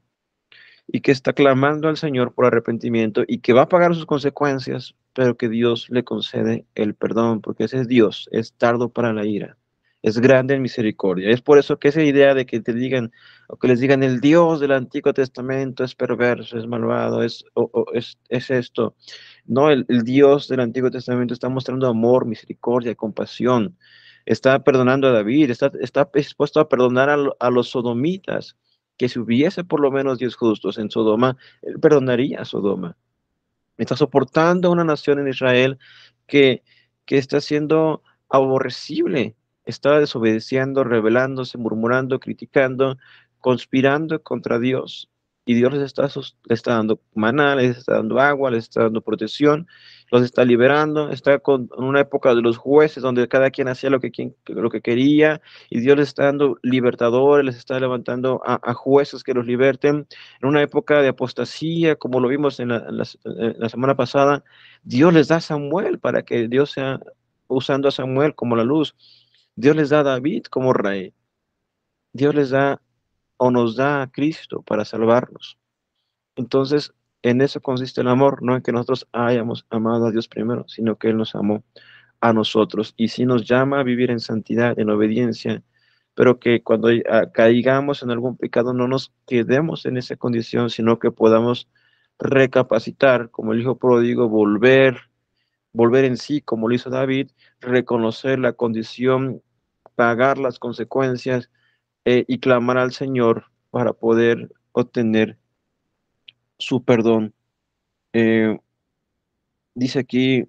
y que está clamando al Señor por arrepentimiento y que va a pagar sus consecuencias, pero que Dios le concede el perdón, porque ese es Dios, es tardo para la ira, es grande en misericordia. Es por eso que esa idea de que te digan, o que les digan, el Dios del Antiguo Testamento es perverso, es malvado, es esto. No, el Dios del Antiguo Testamento está mostrando amor, misericordia, compasión. Está perdonando a David, está dispuesto a perdonar a los sodomitas, que si hubiese por lo menos 10 justos en Sodoma, él perdonaría a Sodoma. Está soportando a una nación en Israel que, que está siendo aborrecible, está desobedeciendo, rebelándose, murmurando, criticando, conspirando contra Dios. Y Dios les está dando maná, les está dando agua, les está dando protección, los está liberando. Está en una época de los jueces donde cada quien hacía lo que quería, y Dios les está dando libertadores, les está levantando a jueces que los liberten en una época de apostasía, como lo vimos la semana pasada. Dios les da a Samuel para que Dios sea usando a Samuel como la luz. Dios les da a David como rey. Dios les da o nos da a Cristo para salvarnos. Entonces, en eso consiste el amor, no en que nosotros hayamos amado a Dios primero, sino que Él nos amó a nosotros. Y sí nos llama a vivir en santidad, en obediencia, pero que cuando caigamos en algún pecado no nos quedemos en esa condición, sino que podamos recapacitar, como el hijo pródigo, volver en sí, como lo hizo David, reconocer la condición, pagar las consecuencias, y clamar al Señor para poder obtener su perdón. Eh, Dice aquí,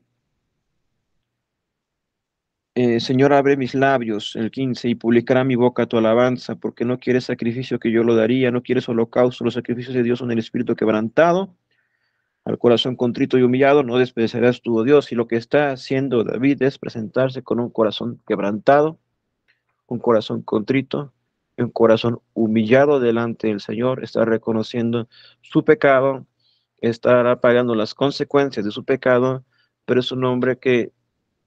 Señor, abre mis labios, el 15, y publicará mi boca tu alabanza, porque no quieres sacrificio que yo lo daría, no quieres holocausto, los sacrificios de Dios son el espíritu quebrantado, al corazón contrito y humillado, no despreciarás tu, oh Dios. Y lo que está haciendo David es presentarse con un corazón quebrantado, un corazón contrito, un corazón humillado delante del Señor, está reconociendo su pecado, estará pagando las consecuencias de su pecado, pero es un hombre que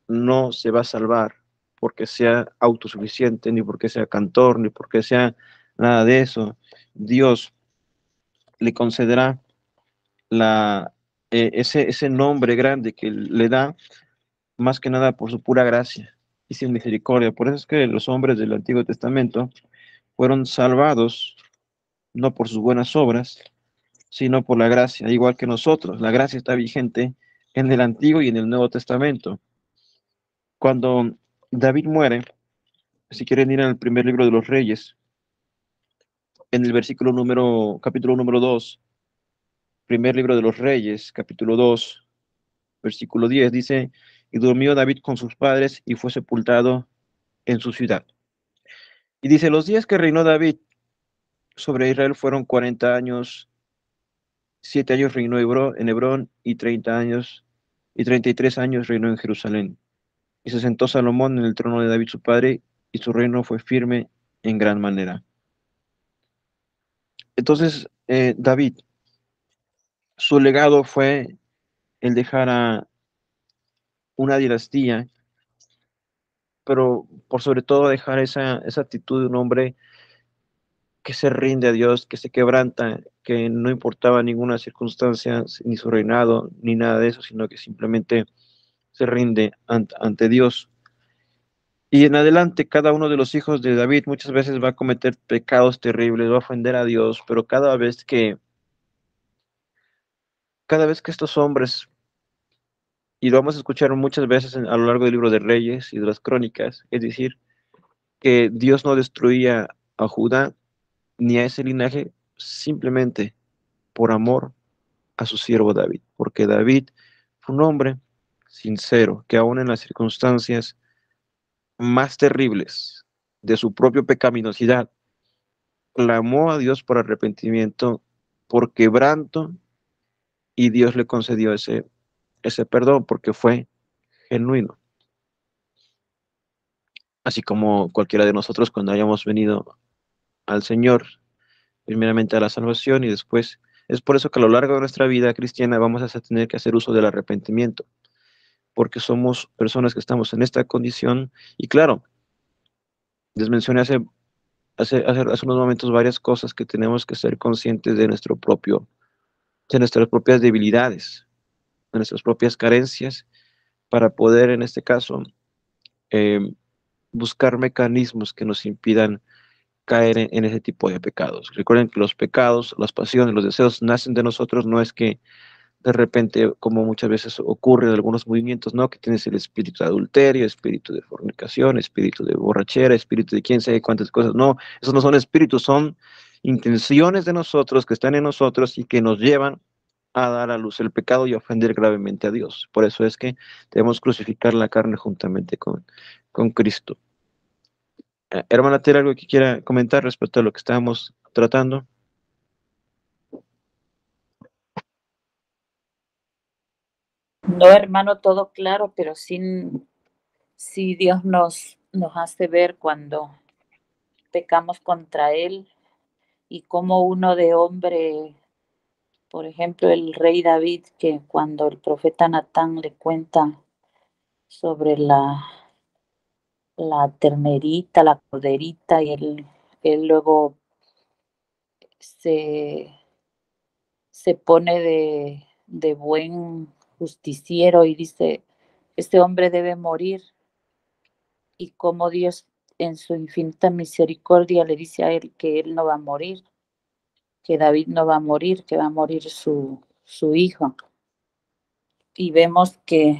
no se va a salvar porque sea autosuficiente, ni porque sea cantor, ni porque sea nada de eso. Dios le concederá ese nombre grande que le da, más que nada por su pura gracia y sin misericordia. Por eso es que los hombres del Antiguo Testamento fueron salvados no por sus buenas obras, sino por la gracia, igual que nosotros. La gracia está vigente en el Antiguo y en el Nuevo Testamento. Cuando David muere, si quieren ir al primer libro de los Reyes, en el capítulo número 2, primer libro de los Reyes, capítulo 2, versículo 10, dice, y durmió David con sus padres y fue sepultado en su ciudad. Y dice, los días que reinó David sobre Israel fueron 40 años, 7 años reinó en Hebrón y 30 años, y 33 años reinó en Jerusalén. Y se sentó Salomón en el trono de David su padre, y su reino fue firme en gran manera. Entonces, David, su legado fue el dejar a una dinastía, pero por sobre todo dejar esa actitud de un hombre que se rinde a Dios, que se quebranta, que no importaba ninguna circunstancia, ni su reinado, ni nada de eso, sino que simplemente se rinde ante Dios. Y en adelante, cada uno de los hijos de David muchas veces va a cometer pecados terribles, va a ofender a Dios, pero cada vez que estos hombres, y lo vamos a escuchar muchas veces a lo largo del libro de Reyes y de las Crónicas, es decir, que Dios no destruía a Judá ni a ese linaje simplemente por amor a su siervo David, porque David fue un hombre sincero, que aún en las circunstancias más terribles de su propia pecaminosidad, clamó a Dios por arrepentimiento, por quebranto, y Dios le concedió ese perdón porque fue genuino. Así como cualquiera de nosotros cuando hayamos venido al Señor, primeramente a la salvación y después, es por eso que a lo largo de nuestra vida cristiana vamos a tener que hacer uso del arrepentimiento, porque somos personas que estamos en esta condición y claro, les mencioné hace unos momentos varias cosas que tenemos que ser conscientes de nuestras propias debilidades, de nuestras propias carencias, para poder, en este caso, eh, buscar mecanismos que nos impidan caer en ese tipo de pecados. Recuerden que los pecados, las pasiones, los deseos nacen de nosotros, no es que de repente, como muchas veces ocurre en algunos movimientos, ¿no? Que tienes el espíritu de adulterio, espíritu de fornicación, espíritu de borrachera, espíritu de quién sabe cuántas cosas. No, esos no son espíritus, son intenciones de nosotros que están en nosotros y que nos llevan a dar a luz el pecado y a ofender gravemente a Dios. Por eso es que debemos crucificar la carne juntamente con Cristo. Hermana, ¿tiene algo que quiera comentar respecto a lo que estábamos tratando? No, hermano, todo claro, pero sí Dios nos hace ver cuando pecamos contra Él y como uno de hombre, por ejemplo, el rey David, que cuando el profeta Natán le cuenta sobre la ternerita, la corderita, y él luego se, se pone de buen justiciero y dice, este hombre debe morir, y como Dios en su infinita misericordia le dice a él que él no va a morir, que David no va a morir, que va a morir su hijo. Y vemos que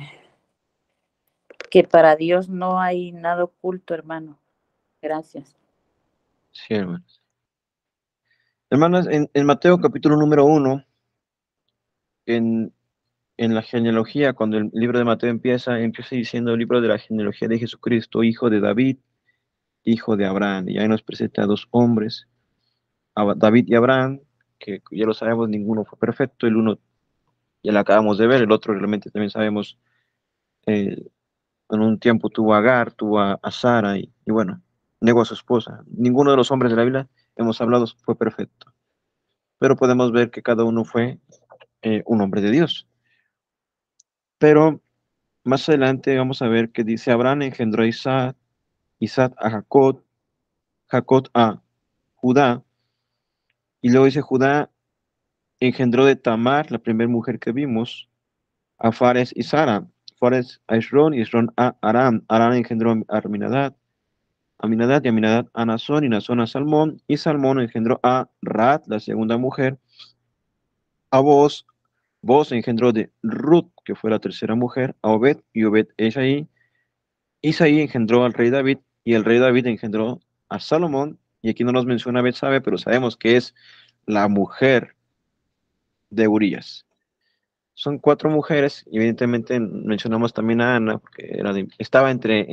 para Dios no hay nada oculto, hermano. Gracias. Sí, hermanos. Hermanas, en Mateo capítulo número 1, en, en la genealogía, cuando el libro de Mateo empieza diciendo el libro de la genealogía de Jesucristo, hijo de David, hijo de Abraham. Y ahí nos presenta a dos hombres, a David y Abraham, que ya lo sabemos, ninguno fue perfecto, el uno ya lo acabamos de ver, el otro realmente también sabemos, eh, en un tiempo tuvo a Agar, tuvo a Sara y bueno, negó a su esposa. Ninguno de los hombres de la Biblia, hemos hablado, fue perfecto, pero podemos ver que cada uno fue un hombre de Dios. Pero más adelante vamos a ver que dice, Abraham engendró a Isaac, Isaac a Jacob, Jacob a Judá, y luego dice, Judá engendró de Tamar, la primera mujer que vimos, a Fares y Sara, Fares a Esrón y Esrón a Aram, Aram engendró a Aminadab y Aminadab a Nazón y Nazón a Salmón, y Salmón engendró a Raat, la segunda mujer, a Boz, Boz engendró de Ruth, que fue la tercera mujer, a Obed, y Obed es ahí. Isaí engendró al rey David y el rey David engendró a Salomón, y aquí no nos menciona Betsabe, pero sabemos que es la mujer de Urías. Son cuatro mujeres, y evidentemente mencionamos también a Ana, porque estaba entre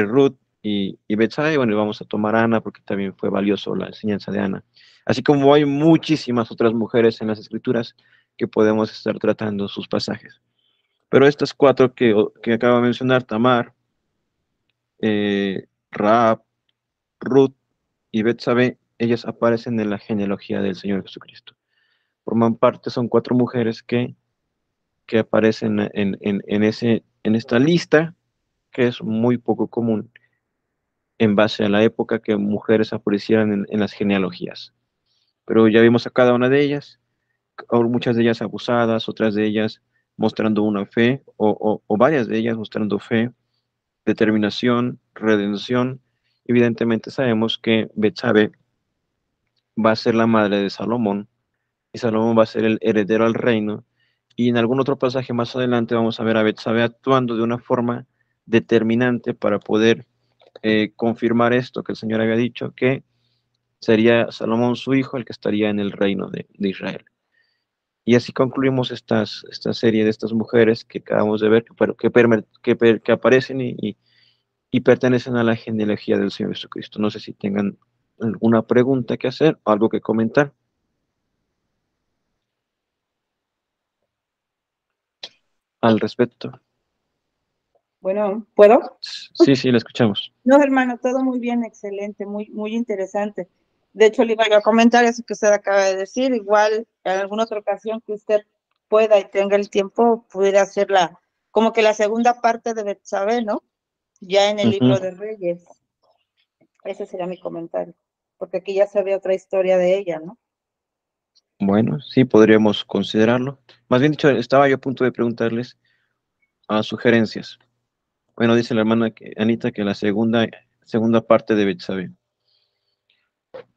Ruth y Betsabe, bueno, y vamos a tomar a Ana porque también fue valioso la enseñanza de Ana. Así como hay muchísimas otras mujeres en las escrituras que podemos estar tratando sus pasajes. Pero estas cuatro que acabo de mencionar, Tamar, Raab, Ruth y Betsabe, ellas aparecen en la genealogía del Señor Jesucristo. Forman parte, son cuatro mujeres que aparecen en esta lista, que es muy poco común en base a la época que mujeres aparecieran en las genealogías. Pero ya vimos a cada una de ellas, muchas de ellas abusadas, otras de ellas mostrando una fe, o varias de ellas mostrando fe, determinación, redención. Evidentemente sabemos que Betsabe va a ser la madre de Salomón, y Salomón va a ser el heredero al reino. Y en algún otro pasaje más adelante vamos a ver a Betsabe actuando de una forma determinante para poder confirmar esto que el Señor había dicho, que sería Salomón su hijo el que estaría en el reino de Israel. Y así concluimos esta serie de estas mujeres que acabamos de ver, que aparecen y pertenecen a la genealogía del Señor Jesucristo. No sé si tengan alguna pregunta que hacer o algo que comentar al respecto. Bueno, ¿puedo? Sí, sí, la escuchamos. No, hermano, todo muy bien, excelente, muy interesante. De hecho, le iba yo a comentar eso que usted acaba de decir. Igual, en alguna otra ocasión que usted pueda y tenga el tiempo, pudiera hacer como que la segunda parte de Betsabé, ¿no? Ya en el libro de Reyes. Ese sería mi comentario. Porque aquí ya se ve otra historia de ella, ¿no? Bueno, sí, podríamos considerarlo. Más bien dicho, estaba yo a punto de preguntarles a sugerencias. Bueno, dice la hermana Anita que la segunda parte de Betsabe.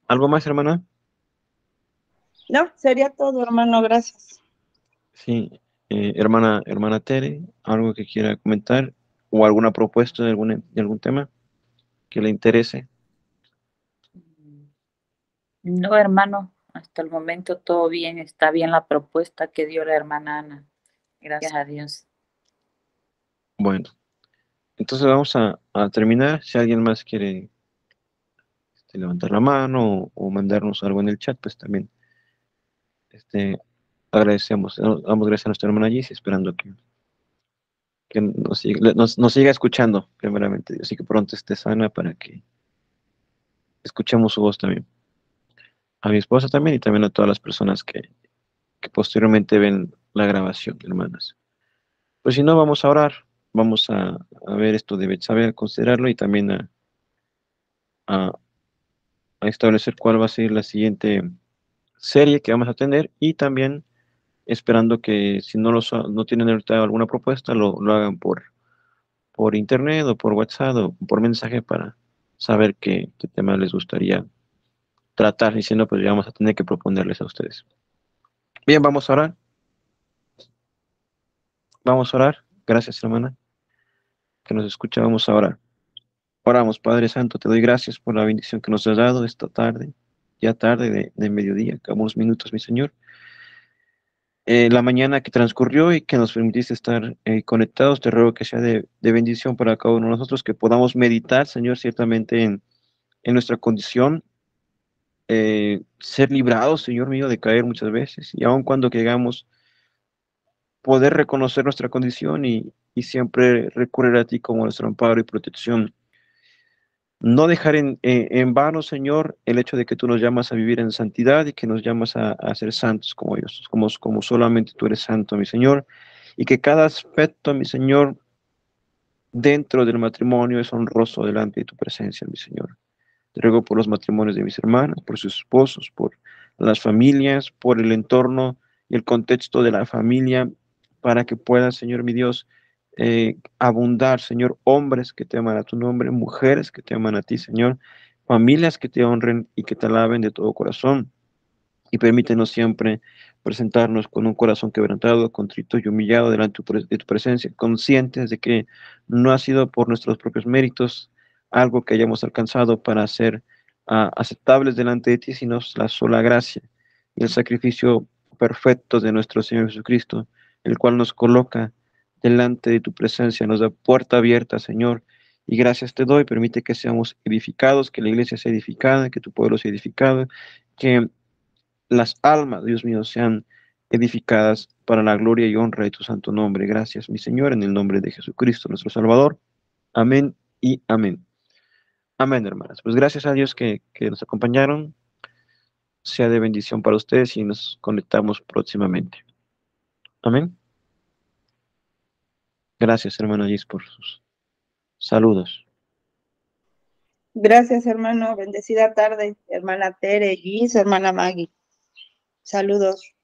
¿Algo más, hermana? No, sería todo, hermano, gracias. Sí, hermana Tere, ¿algo que quiera comentar? ¿O alguna propuesta de algún tema que le interese? No, hermano, hasta el momento todo bien, está bien la propuesta que dio la hermana Ana. Gracias a Dios. Bueno, entonces vamos a terminar. Si alguien más quiere levantar la mano o mandarnos algo en el chat, pues también agradecemos. Damos gracias a nuestra hermana Gis, esperando que nos siga escuchando, primeramente. Así que pronto esté sana para que escuchemos su voz también. A mi esposa también y también a todas las personas que posteriormente ven la grabación, hermanas. Pues si no, vamos a orar, vamos a ver esto de Betsabe, a considerarlo y también a, a establecer cuál va a ser la siguiente serie que vamos a tener y también esperando que si no tienen ahorita alguna propuesta, lo hagan por internet o por WhatsApp o por mensaje para saber qué tema les gustaría tratar y si no, pues ya vamos a tener que proponerles a ustedes. Bien, vamos a orar. Vamos a orar. Gracias, hermana, que nos escucha. Vamos a orar. Oramos, Padre Santo, te doy gracias por la bendición que nos has dado esta tarde, ya tarde de mediodía, acabamos unos minutos, mi Señor. La mañana que transcurrió y que nos permitiste estar conectados, te ruego que sea de bendición para cada uno de nosotros, que podamos meditar, Señor, ciertamente en nuestra condición, ser librados, Señor mío, de caer muchas veces, y aun cuando caigamos, poder reconocer nuestra condición y siempre recurrir a ti como nuestro amparo y protección. No dejar en vano, Señor, el hecho de que tú nos llamas a vivir en santidad y que nos llamas a ser santos como ellos, como solamente tú eres santo, mi Señor, y que cada aspecto, mi Señor, dentro del matrimonio es honroso delante de tu presencia, mi Señor. Te ruego por los matrimonios de mis hermanas, por sus esposos, por las familias, por el entorno y el contexto de la familia, para que puedan, Señor mi Dios, abundar, Señor, hombres que te aman a tu nombre, mujeres que te aman a ti, Señor, familias que te honren y que te alaben de todo corazón. Y permítenos siempre presentarnos con un corazón quebrantado, contrito y humillado delante de tu presencia, conscientes de que no ha sido por nuestros propios méritos algo que hayamos alcanzado para ser aceptables delante de ti, sino la sola gracia y el sacrificio perfecto de nuestro Señor Jesucristo, el cual nos coloca delante de tu presencia, nos da puerta abierta, Señor, y gracias te doy, permite que seamos edificados, que la iglesia sea edificada, que tu pueblo sea edificado, que las almas, Dios mío, sean edificadas para la gloria y honra de tu santo nombre. Gracias, mi Señor, en el nombre de Jesucristo, nuestro Salvador. Amén y amén. Amén, hermanas. Pues gracias a Dios que nos acompañaron. Sea de bendición para ustedes y nos conectamos próximamente. Amén. Gracias, hermana Gis, por sus saludos. Gracias, hermano. Bendecida tarde, hermana Tere, Gis, hermana Maggie. Saludos.